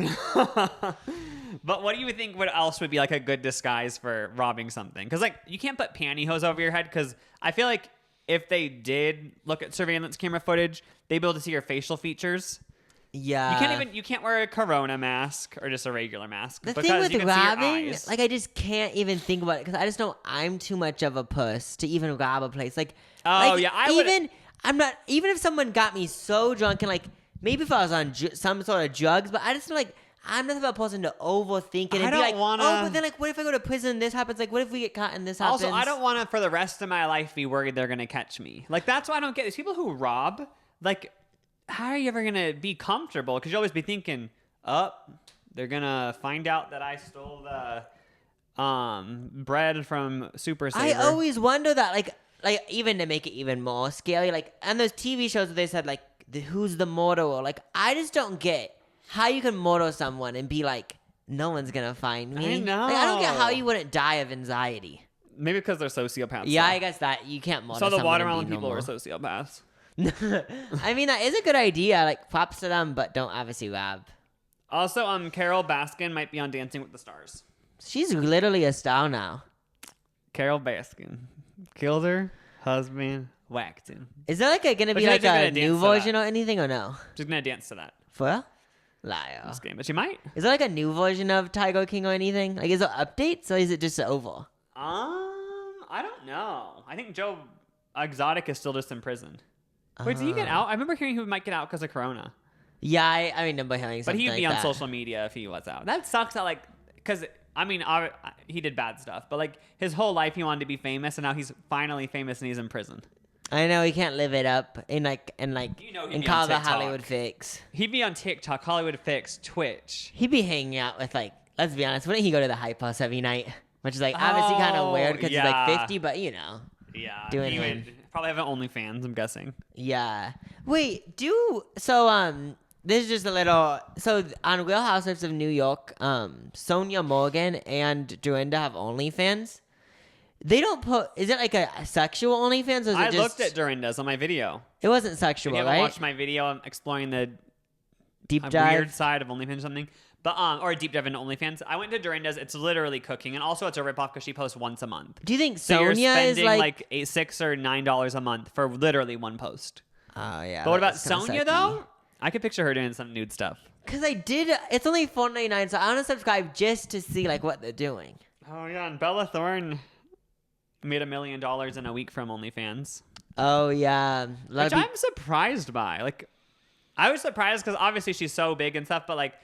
But what do you think? What else would be like a good disguise for robbing something? Because like you can't put pantyhose over your head. Because I feel like if they did look at surveillance camera footage, they'd be able to see your facial features. Yeah. You can't wear a Corona mask or just a regular mask. The because thing with you can see your robbing, eyes. like I just can't even think about it because I just know I'm too much of a puss to even rob a place. Like, even if someone got me so drunk and like maybe if I was on some sort of drugs, but I just feel like I'm not the type of person to overthink it and be like, oh, but then like, what if I go to prison and this happens? Like, what if we get caught and this happens? Also, I don't want to for the rest of my life be worried they're gonna catch me. Like that's why I don't get these people who rob. Like, how are you ever gonna be comfortable? Because you always be thinking, they're gonna find out that I stole the bread from Super Saver. I always wonder that, like even to make it even more scary, like on those TV shows where they said like, who's the murderer? Like, I just don't get how you can murder someone and be like, no one's gonna find me. I know. Like, I don't get how you wouldn't die of anxiety. Maybe because they're sociopaths. Yeah, though. I guess that you can't murder So the someone and watermelon be people normal. were sociopaths. I mean, that is a good idea. Like, props to them, but don't obviously rob. Also, Carol Baskin might be on Dancing with the Stars. She's literally a star now. Carol Baskin killed her husband, whacked him. Is there like gonna But be she's like not gonna a dance new to that. version or anything or no? She's gonna dance to that For real? Liar. this game, but she might. Is there like a new version of Tiger King or anything? Like, is there updates or is it just over? I don't know. I think Joe Exotic is still just in prison. Wait, did he get out? I remember hearing he might get out because of Corona. Yeah, I remember hearing But something he'd like be on that. social media if he was out. That sucks. That like, because I mean, he did bad stuff, but like his whole life he wanted to be famous, and now he's finally famous and he's in prison. I know he can't live it up in like You know he'd and be call on the TikTok. Hollywood fix. He'd be on TikTok, Hollywood Fix, Twitch. He'd be hanging out with like, let's be honest, wouldn't he go to the Hype House every night? Which is like obviously kind of weird because he's like 50, but you know. Yeah, Doing he him. would probably have an OnlyFans. I'm guessing. Yeah. Wait, this is just a little. So on Real Housewives of New York, Sonia Morgan and Dorinda have OnlyFans. They don't put. Is it like a sexual OnlyFans? Or is it I just, looked at Dorinda's on my video. It wasn't If sexual, you haven't right? watched my video exploring the Deep dive. weird side of OnlyFans or something, but or a deep dive into OnlyFans, I went to Dorinda's. It's literally cooking, and also it's a ripoff because she posts once a month. Do you think So you're Sonia is spending like? $6 or $9 a month for literally one post. Oh yeah. But what about that's kinda Sonia sucky. though? I could picture her doing some nude stuff. Cause I did. It's only $4.99, so I want to subscribe just to see like what they're doing. Oh yeah, and Bella Thorne made $1 million in a week from OnlyFans, Oh yeah. which I'm surprised by. Like, I was surprised because obviously she's so big and stuff, but like,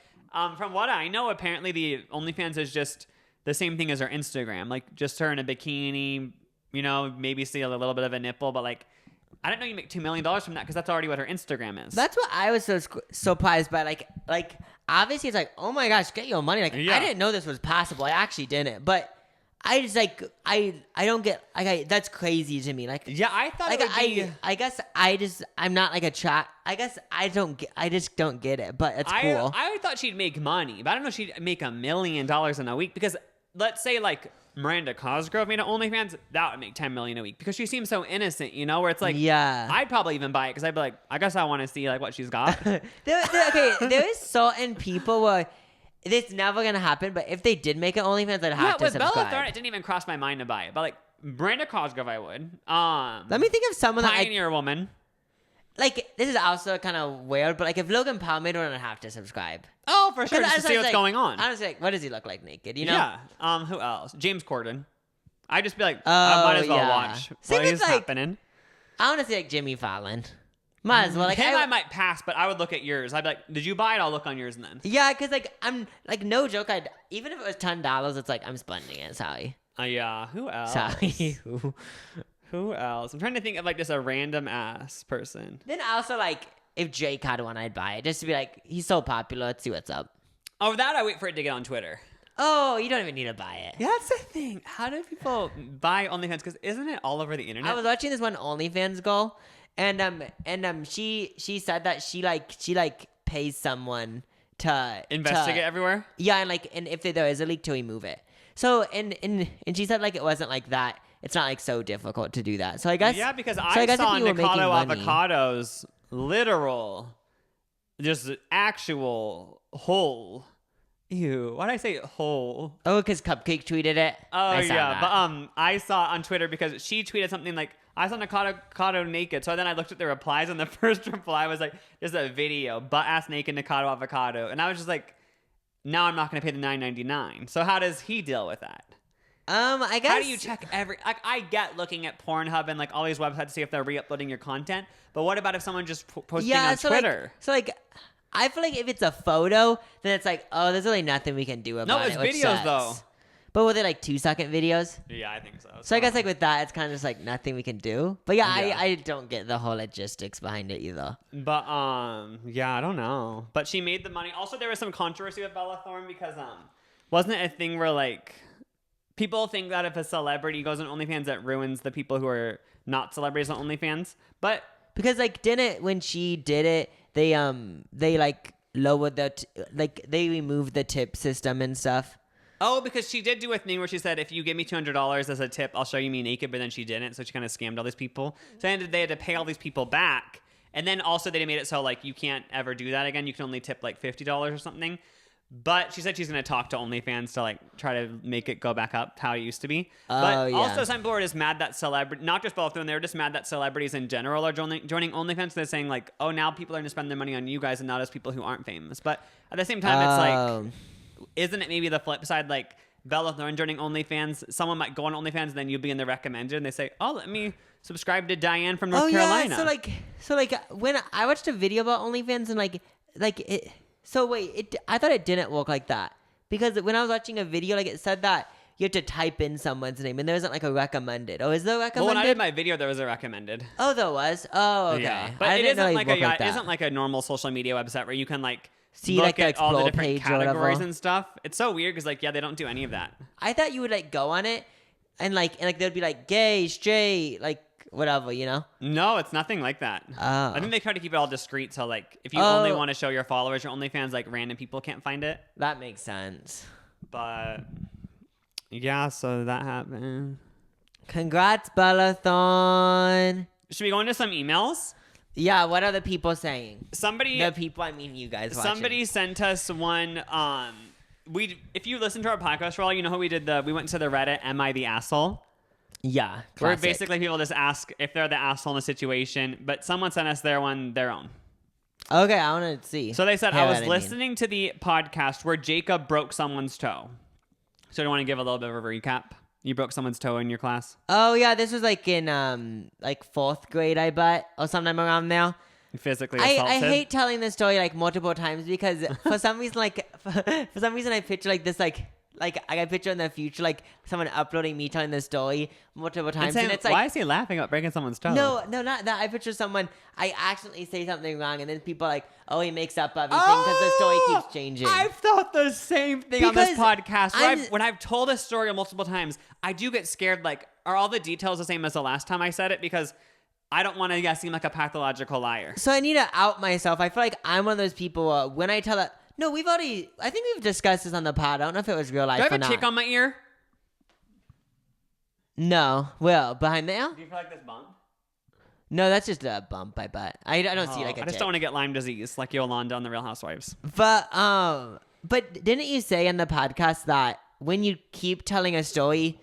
from what I know, apparently the OnlyFans is just the same thing as her Instagram, like just her in a bikini, you know, maybe see a little bit of a nipple, but like, I didn't know you make $2 million from that because that's already what her Instagram is. That's what I was so surprised by. Like obviously it's like, oh my gosh, get your money. Like Yeah. I didn't know this was possible. I actually didn't, but I just like I don't get like that's crazy to me. Like Yeah, I thought like it would be. I guess I'm not like a chat. I guess I just don't get it. But it's cool. I thought she'd make money, but I don't know if she'd make $1 million in a week because let's say like Miranda Cosgrove made an OnlyFans, that would make $10 million a week because she seems so innocent, you know, where it's like, Yeah. I'd probably even buy it because I'd be like, I guess I want to see like what she's got. Okay, there is certain people where it's never gonna happen. But if they did make an OnlyFans, I'd Yeah, have to with subscribe. Bella Thorne, it didn't even cross my mind to buy it, but like Miranda Cosgrove, I would. Let me think of someone that Pioneer Woman. like. This is also kind of weird, but like if Logan Paul made one, I'd have to subscribe. Oh, for sure, Because just to I see was what's like- going on. Honestly, like, what does he look like naked? You know? Yeah. Who else? James Corden. I'd just be like, I might as well yeah. watch Same what with, is like- happening. I want to see like Jimmy Fallon. Might as well. Like I might pass, but I would look at yours. I'd be like, did you buy it? I'll look on yours and then. Yeah, because like I'm like no joke. Even if it was $10, it's like I'm spending it. Sorry. Yeah. Who else? Sorry. Who else? I'm trying to think of like just a random ass person. Then also like if Jake had one, I'd buy it just to be like he's so popular. Let's see what's up. Oh, that I wait for it to get on Twitter. Oh, you don't even need to buy it. Yeah, that's the thing. How do people buy OnlyFans? Because isn't it all over the internet? I was watching this one OnlyFans girl, and she said that she pays someone to investigate everywhere. Yeah, and if there is a leak, to remove it. So and she said like it wasn't like that. It's not like so difficult to do that. So I guess because so I guess saw if you were making Nikado money- Avocado's literal, just actual hole. Ew, why did I say hole? Oh, because Cupcake tweeted it. Oh I saw yeah, that. but I saw on Twitter because she tweeted something like, I saw Nikado naked. So then I looked at the replies, and the first reply was like, there's a video, butt ass naked Nikado Avocado. And I was just like, now I'm not going to pay the $9.99. So how does he deal with that? I guess. How do you check like I get looking at Pornhub and like all these websites to see if they're re-uploading your content, but what about if someone just posting on Twitter? I feel like if it's a photo, then it's like, oh, there's really nothing we can do about No, it. it's which videos sucks. though. But were they like 2-second videos? Yeah, I think so. So I guess like with that, it's kind of just like nothing we can do. But yeah, Yeah. I don't get the whole logistics behind it either. But yeah, I don't know. But she made the money. Also, there was some controversy with Bella Thorne because wasn't it a thing where like people think that if a celebrity goes on OnlyFans, that ruins the people who are not celebrities on OnlyFans? But because like when she did it, they like lowered they removed the tip system and stuff. oh, because she did do a thing where she said, if you give me $200 as a tip, I'll show you me naked. But then she didn't, so she kind of scammed all these people. So they had to pay all these people back. And then also they made it so like you can't ever do that again. You can only tip like $50 or something. But she said she's going to talk to OnlyFans to like try to make it go back up how it used to be. But yeah. also some people are just mad that not just Bella Thorne, they were just mad that celebrities in general are joining OnlyFans. They're saying like, oh, now people are going to spend their money on you guys and not as people who aren't famous. But at the same time, it's like, isn't it maybe the flip side? Like Bella Thorne joining OnlyFans, someone might go on OnlyFans and then you'll be in the recommended and they say, oh, let me subscribe to Diane from North Carolina. Yeah, so like when I watched a video about OnlyFans and like it. So wait, I thought it didn't work like that because when I was watching a video, like it said that you have to type in someone's name and there isn't like a recommended. Oh, is there a recommended? Well, when I did my video, there was a recommended. Oh, there was. Oh, okay. Yeah. But it isn't like a normal social media website where you can like see look like the at all the explore different page or categories whatever. and stuff. It's so weird because like, yeah, they don't do any of that. I thought you would like go on it and like there'd be like gay, straight, like whatever, you know? No, it's nothing like that. Oh. I think they try to keep it all discreet. So like, if you only want to show your followers your OnlyFans, like random people can't find it. That makes sense. But yeah, so that happened. Congrats, Bella Thorne. Should we go into some emails? Yeah, what are the people saying? The people, I mean you guys watching. Somebody sent us one. If you listen to our podcast for all, you know how we went to the Reddit, Am I the Asshole? Yeah, Where classic. basically people just ask if they're the asshole in a situation, but someone sent us their own. Okay, I want to see. So they said, Hear I was what listening to the podcast where Jacob broke someone's toe. So do you want to give a little bit of a recap? You broke someone's toe in your class? Oh yeah, this was like in like 4th grade, I bet, or sometime around there. Physically assaulted? I hate telling this story like multiple times because for some reason I picture like this like I picture in the future like someone uploading me telling this story multiple times and it's like, why is he laughing about breaking someone's toe? no, not that. I picture someone, I accidentally say something wrong and then people are like, oh, he makes up everything because the story keeps changing. I've thought the same thing on this Because podcast. When I've told a story multiple times, I do get scared. Like, are all the details the same as the last time I said it? Because I don't want to seem like a pathological liar. So I need to out myself. I feel like I'm one of those people when I tell that. No, I think we've discussed this on the pod. I don't know if it was real life Do I have or a not. tick on my ear? No. Well, behind there? Do you feel like this bump? No, that's just a bump, I bet. I don't see like a I just tick. don't want to get Lyme disease like Yolanda on The Real Housewives. But didn't you say in the podcast that when you keep telling a story,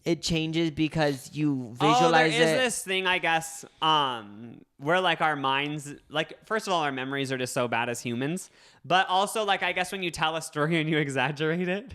it changes because you visualize there is it? this thing, I guess, where like our minds, like first of all, our memories are just so bad as humans, but also like I guess when you tell a story and you exaggerate it,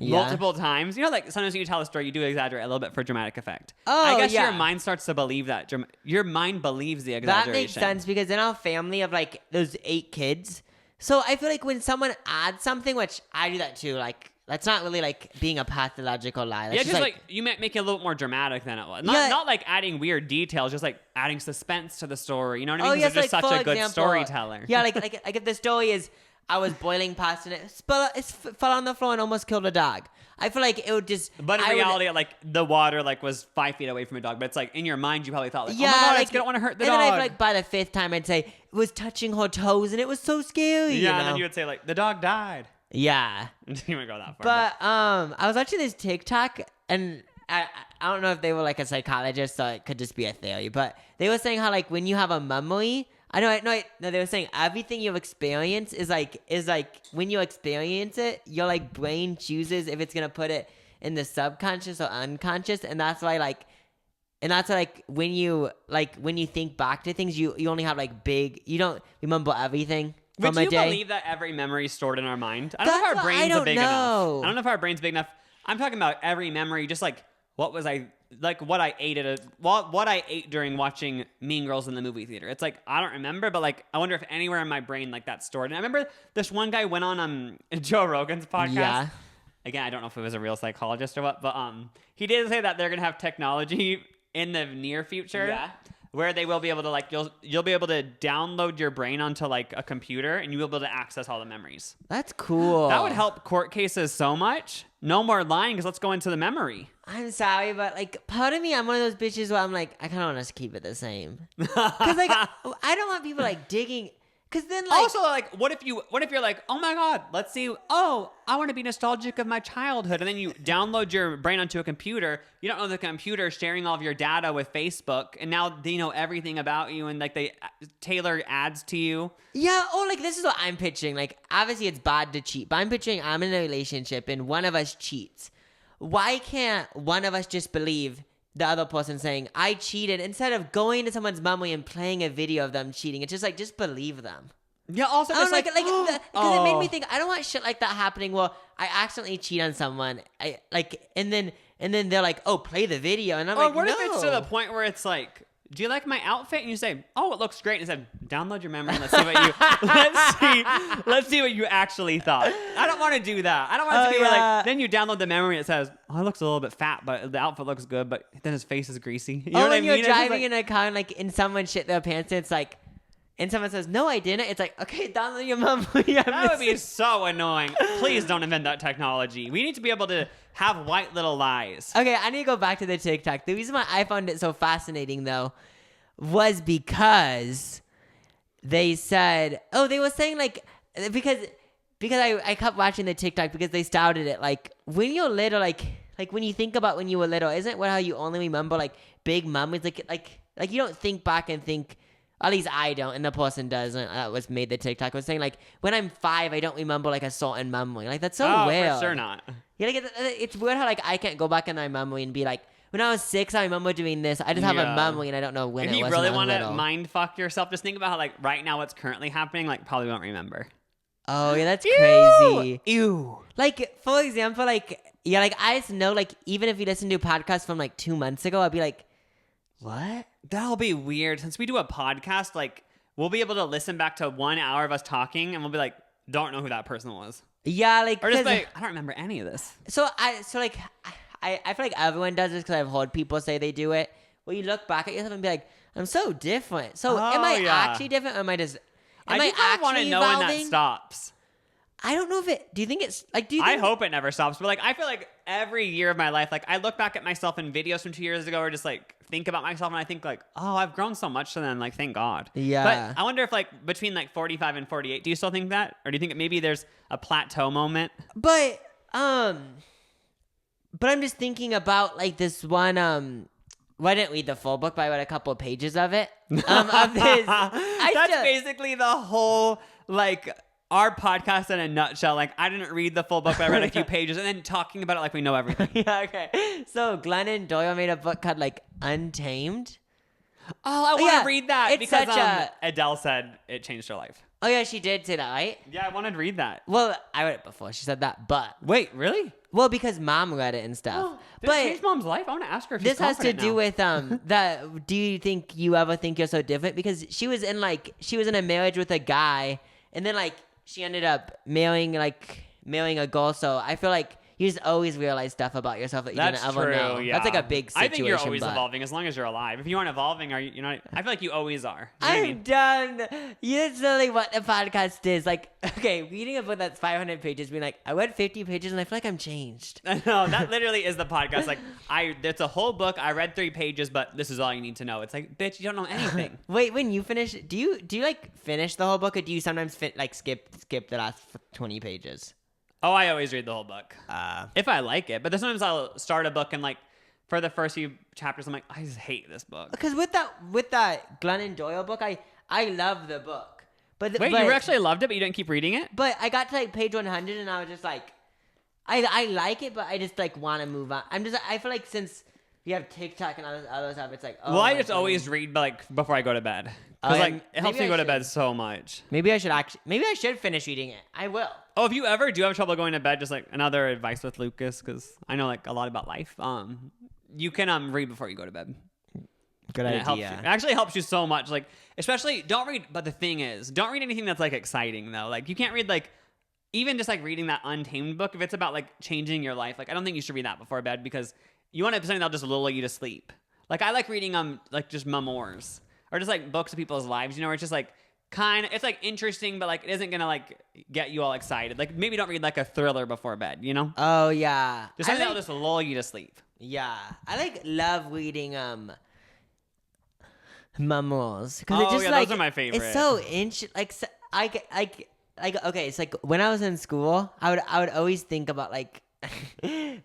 multiple times. You know, like sometimes when you tell a story, you do exaggerate a little bit for dramatic effect. Oh, I guess yeah. your mind starts to believe that. Your mind believes the exaggeration. That makes sense because in our family of like those 8 kids, so I feel like when someone adds something, which I do that too, like that's not really like being a pathological lie. That's just like you might make it a little more dramatic than it was. Not like adding weird details, just like adding suspense to the story. You know what I mean? Because you're just such a good storyteller. Yeah, like if the story is I was boiling pasta and it fell on the floor and almost killed a dog. I feel like it would just. But in reality, like the water like was 5 feet away from a dog. But it's like in your mind, you probably thought like, yeah, oh my God, like, I don't want to hurt the dog. dog. And then I feel like by the 5th time, I'd say it was touching her toes and it was so scary. Yeah, you know? and then you would say like the dog died. Yeah. You might go that far. But I was watching this TikTok and I don't know if they were like a psychologist, so it could just be a theory. But they were saying how like when you have a memory. No, they were saying everything you experience is like when you experience it, your like brain chooses if it's gonna put it in the subconscious or unconscious, and that's why when you think back to things, you only have like you don't remember everything from a day. Would you believe that every memory is stored in our mind? I don't know if our brains are big enough. I don't know if our brain's big enough. I'm talking about every memory, just like what I ate during watching Mean Girls in the movie theater. It's like I don't remember, but like I wonder if anywhere in my brain like that's stored. And I remember this one guy went on Joe Rogan's podcast. Yeah. Again, I don't know if it was a real psychologist or what, but he did say that they're gonna have technology in the near future. Yeah. Where they will be able to like you'll be able to download your brain onto like a computer and you will be able to access all the memories. That's cool. That would help court cases so much. No more lying because let's go into the memory. I'm sorry, but like part of me, I'm one of those bitches where I'm like, I kind of want us to keep it the same. Because like I don't want people like digging. Because then like also like what if you're like, oh my God, let's see. Oh, I want to be nostalgic of my childhood, and then you download your brain onto a computer. You don't know the computer sharing all of your data with Facebook, and now they know everything about you, and like they tailor ads to you. Yeah. Oh, like this is what I'm pitching. Like obviously it's bad to cheat, but I'm picturing I'm in a relationship and one of us cheats. Why can't one of us just believe the other person saying, I cheated, instead of going to someone's memory and playing a video of them cheating? It's just like, just believe them. Yeah, also just because it made me think, I don't want shit like that happening. Well, I accidentally cheat on someone. And then they're like, oh, play the video. And I'm like, what no. if it's to the point where it's like, do you like my outfit? And you say, oh, it looks great. And said, download your memory and let's see what you let's see what you actually thought. I don't want to do that. I don't want it to be like then you download the memory and it says, oh, it looks a little bit fat, but the outfit looks good, but then his face is greasy. You know what I mean? You're driving in a car and like and someone shit their pants and it's like, and someone says, no, I didn't. It's like, okay, download your memory. That would be so annoying. Please don't invent that technology. We need to be able to have white little lies. Okay, I need to go back to the TikTok. The reason why I found it so fascinating, though, was because they said, they were saying, like, because I kept watching the TikTok because they started it, like, when you're little, like when you think about when you were little, isn't it how you only remember, like, big memories? Like you don't think back and think, at least I don't, and the person doesn't. That was made the TikTok. Was saying, like, when I'm 5, I don't remember, like, a certain memory. Like, that's so weird. For sure not. Yeah, like, it's weird how, like, I can't go back in my memory and be like, when I was 6, I remember doing this. I just have a memory, and I don't know when it was. If you really want to mind fuck yourself, just think about how, like, right now what's currently happening, like, probably won't remember. Oh, yeah, that's crazy. Ew. Like, for example, like, yeah, like, I just know, like, even if you listen to a podcast from, like, 2 months ago, I'd be like, what? That'll be weird. Since we do a podcast, like, we'll be able to listen back to 1 hour of us talking, and we'll be like, don't know who that person was. Yeah, like, or just like, I don't remember any of this. So I feel like everyone does this because I've heard people say they do it. Well, you look back at yourself and be like, I'm so different. So am I actually different, or am I just? I want to know when that stops. I don't know if it. Do you think it's like? I hope it never stops. But like, I feel like every year of my life, like I look back at myself in videos from 2 years ago, or just like think about myself, and I think like, oh, I've grown so much. So then, like, thank God. Yeah. But I wonder if like between like 45 and 48, do you still think that, or do you think maybe there's a plateau moment? But I'm just thinking about like this one. Well, I didn't read the full book, but I read a couple of pages of it. Of this. That's basically the whole like. Our podcast in a nutshell. Like, I didn't read the full book, but I read a few pages, and then talking about it like we know everything. Yeah, okay. So Glennon Doyle made a book called like Untamed. Oh, I want to read that it's because Adele said it changed her life. Oh yeah, she did say that, right? Yeah, I wanted to read that. Well, I read it before she said that, but wait, really? Well, because mom read it and stuff. Did it change mom's life? I want to ask her if she's this has to confident do now. with that. Do you think you ever think you're so different? Because she was in a marriage with a guy, and then like she ended up marrying a girl. So I feel like you just always realize stuff about yourself that you That's didn't ever true, know. yeah. That's like a big situation. I think you're always but evolving as long as you're alive. If you aren't evolving, are you not? I feel like you always are. You know what I I'm mean? done. That's literally what the podcast is. Like, okay, reading a book that's 500 pages, being like, I read 50 pages and I feel like I'm changed. I know, that literally is the podcast. Like, it's a whole book. I read 3 pages, but this is all you need to know. It's like, bitch, you don't know anything. Wait, when you finish, do you like finish the whole book, or do you sometimes skip the last 20 pages? Oh, I always read the whole book. If I like it. But then sometimes I'll start a book and like for the first few chapters, I'm like, I just hate this book. Because with that Glennon Doyle book, I love the book. But Wait, you actually loved it, but you didn't keep reading it? But I got to like page 100 and I was just like, I like it, but I just like want to move on. I feel like since you have TikTok and other stuff, it's like, oh. Well, I just always read like before I go to bed. Because like it helps me go to bed so much. Maybe I should finish reading it. I will. Oh, if you ever do have trouble going to bed, just like another advice with Lucas, because I know like a lot about life. You can read before you go to bed. Good And idea. it helps you. It actually helps you so much. Like, especially don't read. But the thing is, don't read anything that's like exciting though. Like, you can't read like even just like reading that Untamed book if it's about like changing your life. Like, I don't think you should read that before bed because you want to something that'll just lull you to sleep. Like, I like reading like just memoirs or just like books of people's lives. You know, where it's just like it's like interesting, but like it isn't gonna like get you all excited. Like, maybe don't read like a thriller before bed. You know? Oh yeah. Just something that'll just lull you to sleep. Yeah, I love reading memoirs because Oh, yeah, those are my favorite. It's so okay. It's like when I was in school, I would always think about like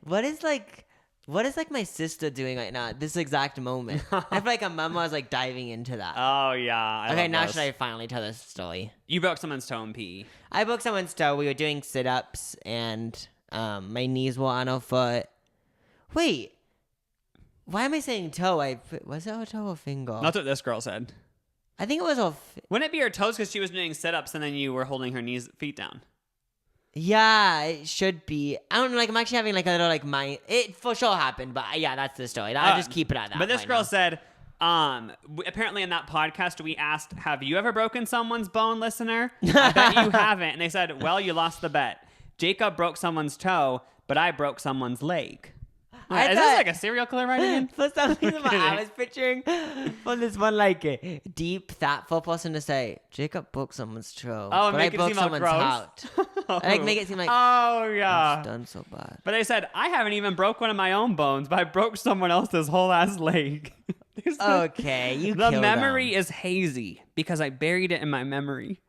what is my sister doing right now at this exact moment. I feel like a memoir is like diving into that. Oh yeah. Okay, now should I finally tell this story? You broke someone's toe in PE. I broke someone's toe. We were doing sit-ups and my knees were on her foot. Wait, why am I saying toe? Was it her toe or finger? That's what this girl said. I think it was her. Wouldn't it be her toes because she was doing sit-ups and then you were holding her feet down? Yeah, it should be. I don't know. Like, I'm actually having like a little like mind. It for sure happened, but yeah, that's the story. I'll just keep it at that. But this right girl now. said, apparently in that podcast we asked, "Have you ever broken someone's bone, listener?" I bet you haven't. And they said, "Well, you lost the bet. Jacob broke someone's toe, but I broke someone's leg." Is this like a serial killer writing in? For some reason, what I was picturing from this one like deep, thoughtful person to say, Jacob broke someone's toe. Oh, and but make I it broke seem all someone's gross. heart. Like make it seem like, oh yeah, it's done so bad. But they said I haven't even broke one of my own bones, but I broke someone else's whole ass leg. Okay, you The killed memory them. is hazy because I buried it in my memory.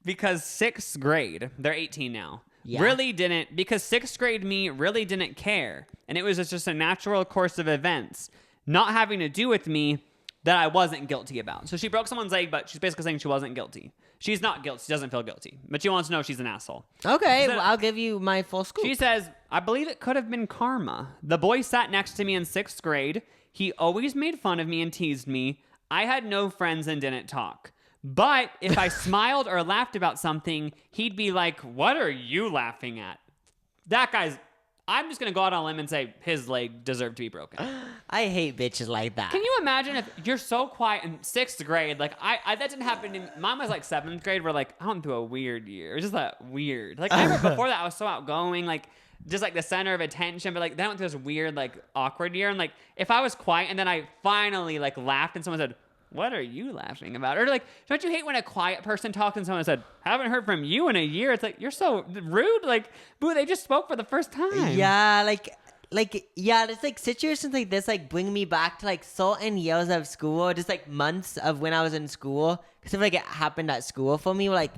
Because 6th grade, they're 18 now. Yeah. Really didn't, because 6th grade me really didn't care. And it was just a natural course of events, not having to do with me, that I wasn't guilty about. So she broke someone's leg, but she's basically saying she wasn't guilty. She's not guilty. She doesn't feel guilty. But she wants to know she's an asshole. Okay, So- well, I'll give you my full scoop. She says, I believe it could have been karma. The boy sat next to me in 6th grade. He always made fun of me and teased me. I had no friends and didn't talk. But if I smiled or laughed about something, he'd be like, what are you laughing at? That guy's... I'm just going to go out on a limb and say his leg deserved to be broken. I hate bitches like that. Can you imagine if you're so quiet in 6th grade? Like, I that didn't happen to me. Mine was like 7th grade where, like, I went through a weird year. It was just that weird. Like, I remember before that, I was so outgoing, like, just like the center of attention. But, like, then I went through this weird, like, awkward year. And, like, if I was quiet and then I finally, like, laughed and someone said, what are you laughing about? Or like, don't you hate when a quiet person talks and someone said, haven't heard from you in a year? It's like, you're so rude. Like, boo, they just spoke for the first time. Yeah, yeah, it's like situations like this like bring me back to like certain years of school, just like months of when I was in school. Because if like it happened at school for me, like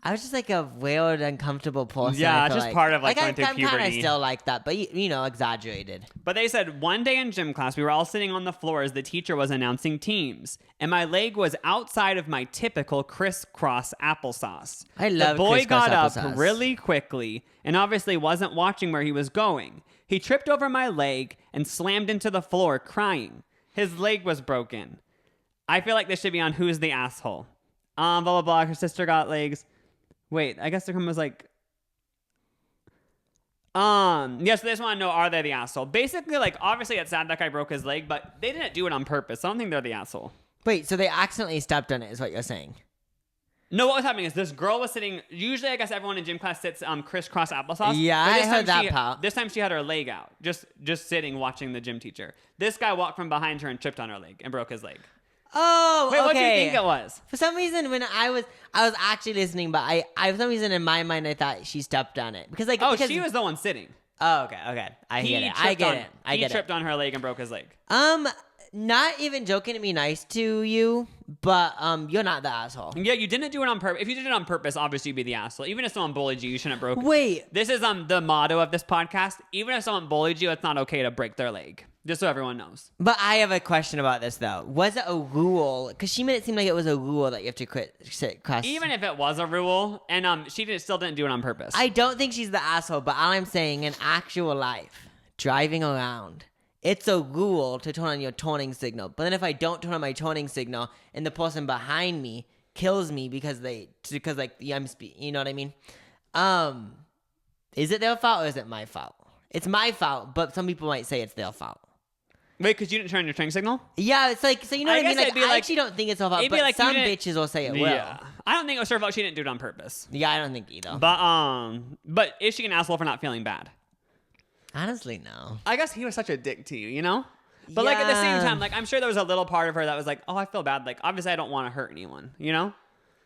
I was just like a weird, uncomfortable person. Yeah, I feel just part of like going I'm through kind of puberty. still like that, but you know, exaggerated. But they said one day in gym class, we were all sitting on the floor as the teacher was announcing teams, and my leg was outside of my typical crisscross applesauce. I love The boy crisscross got up applesauce. really quickly and obviously wasn't watching where he was going. He tripped over my leg and slammed into the floor crying. His leg was broken. I feel like this should be on Who's the Asshole. Blah, blah, blah. Her sister got legs. Wait, I guess the comment was like... Yes, they just want to know, are they the asshole? Basically, like, obviously it's sad that guy broke his leg, but they didn't do it on purpose. I don't think they're the asshole. Wait, so they accidentally stepped on it is what you're saying? No, what was happening is this girl was sitting, usually I guess everyone in gym class sits crisscross applesauce. Yeah, I heard that part. This time she had her leg out, just sitting watching the gym teacher. This guy walked from behind her and tripped on her leg and broke his leg. Oh, wait, okay. What do you think it was? For some reason, when I was actually listening, but I for some reason in my mind I thought she stepped on it because She was the one sitting. Oh, okay. I get it. He tripped on her leg and broke his leg. Not even joking to be nice to you, but you're not the asshole. Yeah, you didn't do it on purpose. If you did it on purpose, obviously you'd be the asshole. Even if someone bullied you, you shouldn't have broken. Wait. This is the motto of this podcast. Even if someone bullied you, it's not okay to break their leg. Just so everyone knows. But I have a question about this though. Was it a rule? Because she made it seem like it was a rule that you have to sit cross. Even if it was a rule, and she still didn't do it on purpose. I don't think she's the asshole, but all I'm saying, in actual life, driving around, it's a rule to turn on your turning signal. But then if I don't turn on my turning signal and the person behind me kills me because I'm you know what I mean? Is it their fault or is it my fault? It's my fault, but some people might say it's their fault. Wait, because you didn't turn on your turning signal? Yeah, it's like, so you know what I mean? Like, I actually don't think it's her fault, but like some bitches will say it will. Yeah. I don't think it was her fault. She didn't do it on purpose. Yeah, I don't think either. But is she an asshole for not feeling bad? Honestly, no. I guess he was such a dick to you, you know? But like at the same time, like I'm sure there was a little part of her that was like, oh, I feel bad. Like obviously I don't want to hurt anyone, you know?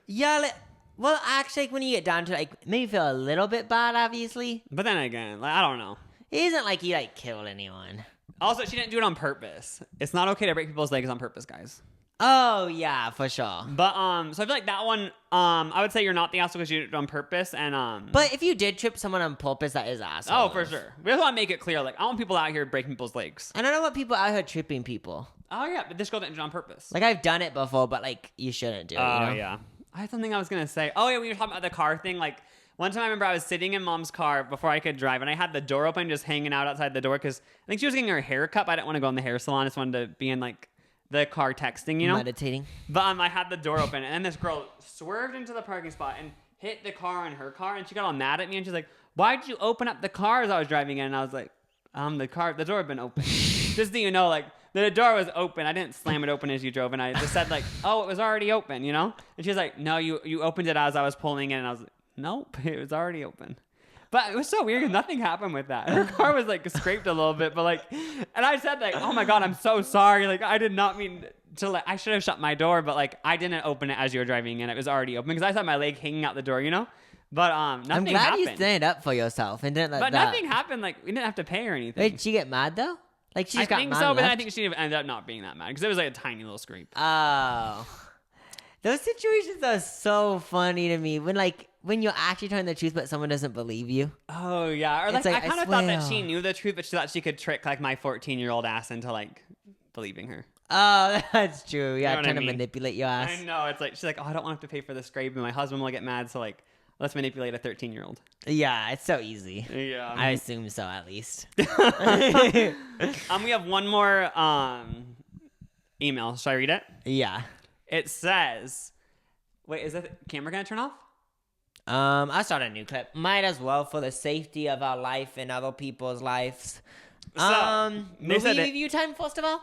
Yeah, well, actually, like, when you get down to it, like, maybe feel a little bit bad, obviously. But then again, like I don't know. It isn't like he like killed anyone. Also, she didn't do it on purpose. It's not okay to break people's legs on purpose, guys. Oh yeah, for sure. But so I feel like that one, I would say you're not the asshole because you did it on purpose, and But if you did trip someone on purpose, that is asshole. Oh, for sure. We just want to make it clear, like I want people out here breaking people's legs. And I don't want people out here tripping people. Oh yeah, but this girl didn't do it on purpose. Like I've done it before, but like you shouldn't do it. Oh you know? yeah. I had something I was gonna say. Oh yeah, we were talking about the car thing, like. One time I remember I was sitting in Mom's car before I could drive, and I had the door open, just hanging out outside the door, because I think she was getting her hair cut, but I didn't want to go in the hair salon. I just wanted to be in, like, the car texting, you know? Meditating. But I had the door open, and then this girl swerved into the parking spot and hit the car in her car, and she got all mad at me, and she's like, why'd you open up the car as I was driving in? And I was like, the door had been open. Just so you know, like, the door was open. I didn't slam it open as you drove, and I just said, like, oh, it was already open, you know? And she was like, no, you opened it as I was pulling in, and I was like, nope, it was already open. But it was so weird because nothing happened with that. Her car was like scraped a little bit, but like, and I said like, oh my God, I'm so sorry. Like I did not mean to, like, I should have shut my door, but like I didn't open it as you were driving in. It was already open because I saw my leg hanging out the door, you know? But nothing I'm glad happened. you stand up for yourself and didn't let But that. nothing happened. Like we didn't have to pay or anything. Wait, did she get mad though? Like she just I got think mad so, but then I left? think she ended up not being that mad because it was like a tiny little scrape. Oh. Those situations are so funny to me when you're actually telling the truth but someone doesn't believe you. Oh yeah, or like like, I I kind of thought that swear. she knew the truth, but she thought she could trick like my 14-year-old ass into like believing her. Oh, that's true. Yeah, You know what trying I to mean? manipulate your ass. I know. It's like she's like, oh, I don't want to have to pay for the scrape, and my husband will get mad. So like, let's manipulate a 13-year-old. Yeah, it's so easy. Yeah, I assume so, at least. We have one more email. Should I read it? Yeah. It says, wait, is the camera gonna turn off? I'll start a new clip. Might as well for the safety of our life and other people's lives. So, they said movie it- review time, first of all?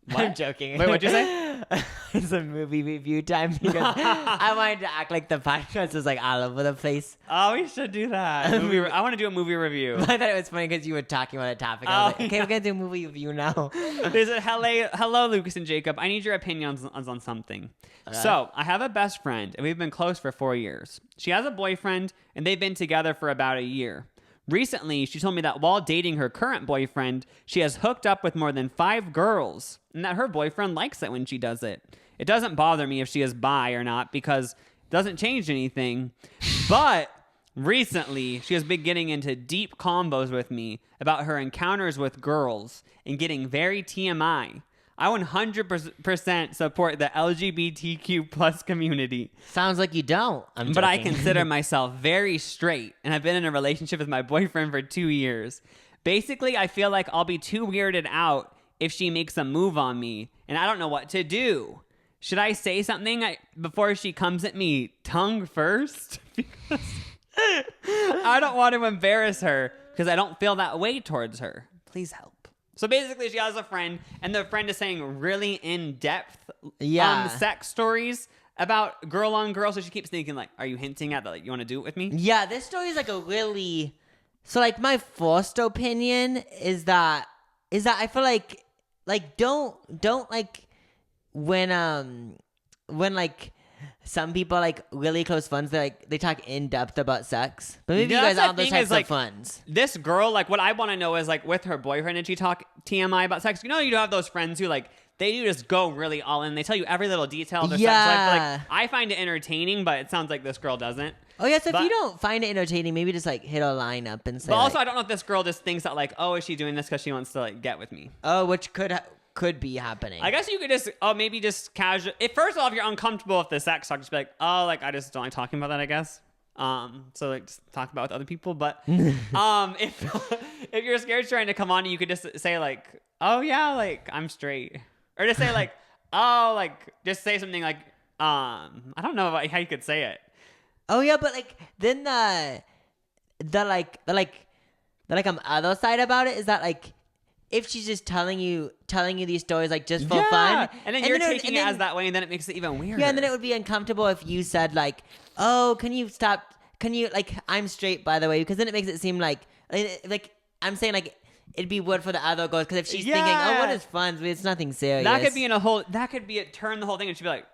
What? I'm joking. Wait, what'd you say? It's a movie review time because I wanted to act like the podcast was like all over the place. Oh, we should do that. I want to do a movie review. I thought it was funny because you were talking about a topic. I was like, okay, we're going to do a movie review now. There's a hello, Lucas and Jacob. I need your opinions on something. So, I have a best friend, and we've been close for 4 years. She has a boyfriend, and they've been together for about a year. Recently, she told me that while dating her current boyfriend, she has hooked up with more than 5 girls, and that her boyfriend likes it when she does it. It doesn't bother me if she is bi or not, because it doesn't change anything. But recently, she has been getting into deep combos with me about her encounters with girls and getting very TMI. I 100% support the LGBTQ plus community. Sounds like you don't. But I consider myself very straight, and I've been in a relationship with my boyfriend for 2 years. Basically, I feel like I'll be too weirded out if she makes a move on me, and I don't know what to do. Should I say something before she comes at me tongue first? I don't want to embarrass her because I don't feel that way towards her. Please help. So basically, she has a friend, and the friend is saying really in-depth sex stories about girl on girl. So she keeps thinking, like, are you hinting at that, like, you want to do it with me? Yeah, this story is like a really... So, like, my first opinion is that I feel like don't like when like some people like really close friends, they talk in depth about sex. But maybe you guys aren't those types of friends. This girl, like, what I want to know is, like, with her boyfriend, and she talk TMI about sex. You know, you have those friends who, like, they do just go really all in. They tell you every little detail of their sex life. Like, I find it entertaining, but it sounds like this girl doesn't. Oh yeah, so if you don't find it entertaining, maybe just like hit a line up and say. But also, I don't know if this girl just thinks that, like, oh, is she doing this because she wants to, like, get with me? Oh, which could be happening. I guess you could just, maybe just casual. First of all, if you're uncomfortable with the sex talk, just be like, oh, like, I just don't like talking about that, I guess. So like, just talk about it with other people. But if you're scared trying to come on, you could just say like, oh yeah, like I'm straight, or just say like, oh, like just say something like, I don't know how you could say it. Oh yeah, but like then the other side about it is that like if she's just telling you these stories like just for fun, and then you're taking it as that way, and then it makes it even weirder. Yeah, and then it would be uncomfortable if you said like, oh, can you like I'm straight by the way, because then it makes it seem like I'm saying like it'd be weird for the other girls because if she's thinking, oh, what is fun? It's nothing serious. That could be turn the whole thing, and she'd be like,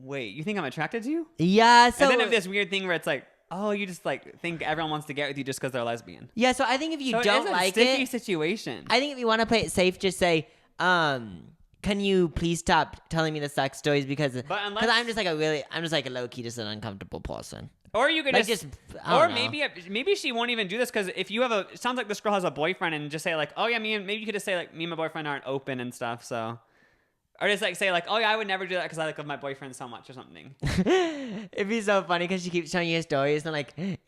wait, you think I'm attracted to you? Yeah. So and then have this weird thing where it's like, oh, you just like think everyone wants to get with you just because they're lesbian. Yeah. So I think if you don't like it, it's a sticky situation. I think if you want to play it safe, just say, can you please stop telling me the sex stories because I'm just like a low key, just an uncomfortable person. Or you could like maybe she won't even do this because if you have it sounds like this girl has a boyfriend and just say like, oh yeah, maybe you could just say like me and my boyfriend aren't open and stuff, so. Or just like say like, oh yeah, I would never do that because I like love my boyfriend so much or something. It'd be so funny because she keeps telling you stories and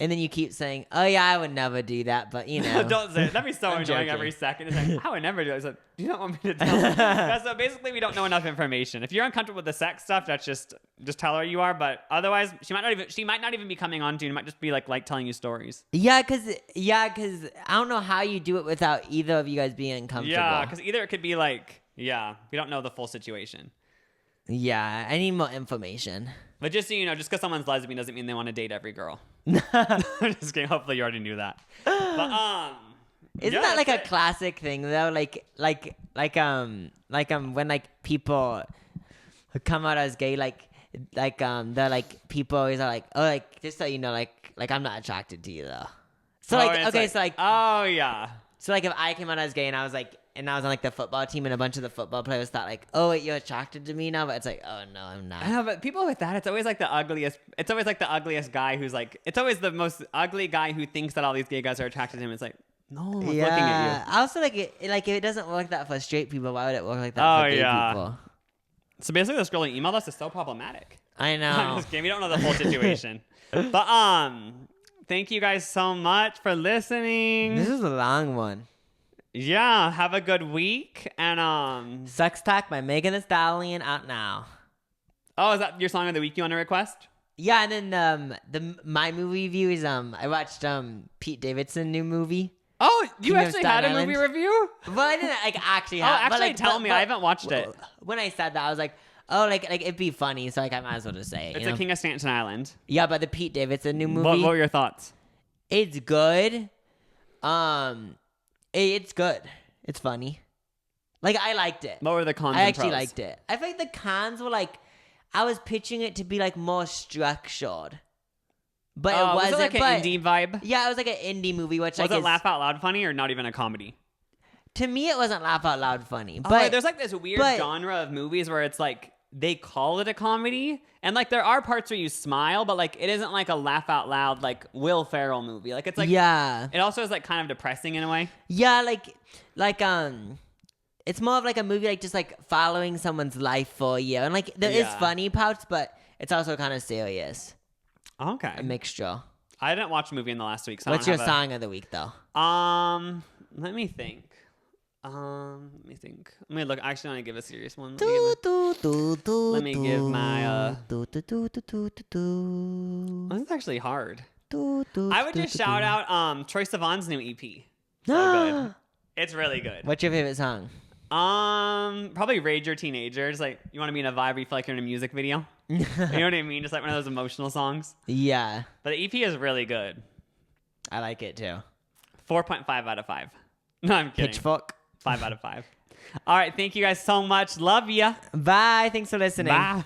then you keep saying, oh yeah, I would never do that, but you know. Don't say it. That'd be so annoying joking. Every second. It's like, I would never do that. It's like, do you not want me to tell you? Yeah, so basically we don't know enough information. If you're uncomfortable with the sex stuff, that's just tell her you are. But otherwise, she might not even be coming on to you. It might just be like telling you stories. Yeah, cause I don't know how you do it without either of you guys being uncomfortable. Yeah, because either it could be like. Yeah, we don't know the full situation. Yeah, I need more information. But just so you know, just because someone's lesbian doesn't mean they want to date every girl. I'm just kidding. Hopefully you already knew that. But isn't that like a classic thing though? When like people come out as gay, they're like people always are like, oh, like just so you know, like I'm not attracted to you though. So oh yeah. So like if I came out as gay and I was on like the football team and a bunch of the football players thought like, oh wait, you're attracted to me now, but it's like, oh no, I'm not. I know, but people with that, it's always like the ugliest. It's always like the ugliest guy who's like, it's always the most ugly guy who thinks that all these gay guys are attracted to him. It's like, no one's looking at you. I also if it doesn't work that for straight people, why would it work like that for gay people? So basically, this girl who emailed us is so problematic. I know. I'm just kidding. We don't know the whole situation. But thank you guys so much for listening. This is a long one. Yeah, have a good week and Sex Talk by Megan Thee Stallion out now. Oh, is that your song of the week you want to request? Yeah, and then my movie review is I watched Pete Davidson new movie. Oh, you actually had a movie review? Well, I didn't actually have. Oh, actually tell me. I haven't watched it. When I said that, I was like, oh, like it'd be funny, so like I might as well just say it. It's a King of Staten Island. Yeah, but the Pete Davidson new movie. What were your thoughts? It's good. It's good. It's funny. Like, I liked it. What were the cons? I actually liked it. I think the cons were like, I was pitching it to be like more structured. But it wasn't. Was it like an indie vibe? Yeah, it was like an indie movie, which was it laugh out loud funny or not even a comedy? To me, it wasn't laugh out loud funny. But there's like this weird genre of movies where it's like they call it a comedy, and like there are parts where you smile, but like it isn't like a laugh out loud like Will Ferrell movie. Like it's like it also is like kind of depressing in a way. Yeah, it's more of like a movie like just like following someone's life for a year, and like there is funny parts, but it's also kind of serious. Okay, a mixture. I didn't watch a movie in the last week. So what's your song of the week though? Let me think. Let me think. Let me look. Actually, I want to give a serious one. Let me give my. This is actually hard. I would just shout out Troye Sivan's new EP. So good. It's really good. What's your favorite song? Probably Rage Your Teenager. Just like you want to be in a vibe where you feel like you're in a music video. You know what I mean? Just like one of those emotional songs. Yeah. But the EP is really good. I like it too. 4.5 out of 5. No, I'm kidding. Pitchfork. 5 out of 5. All right. Thank you guys so much. Love ya. Bye. Thanks for listening. Bye.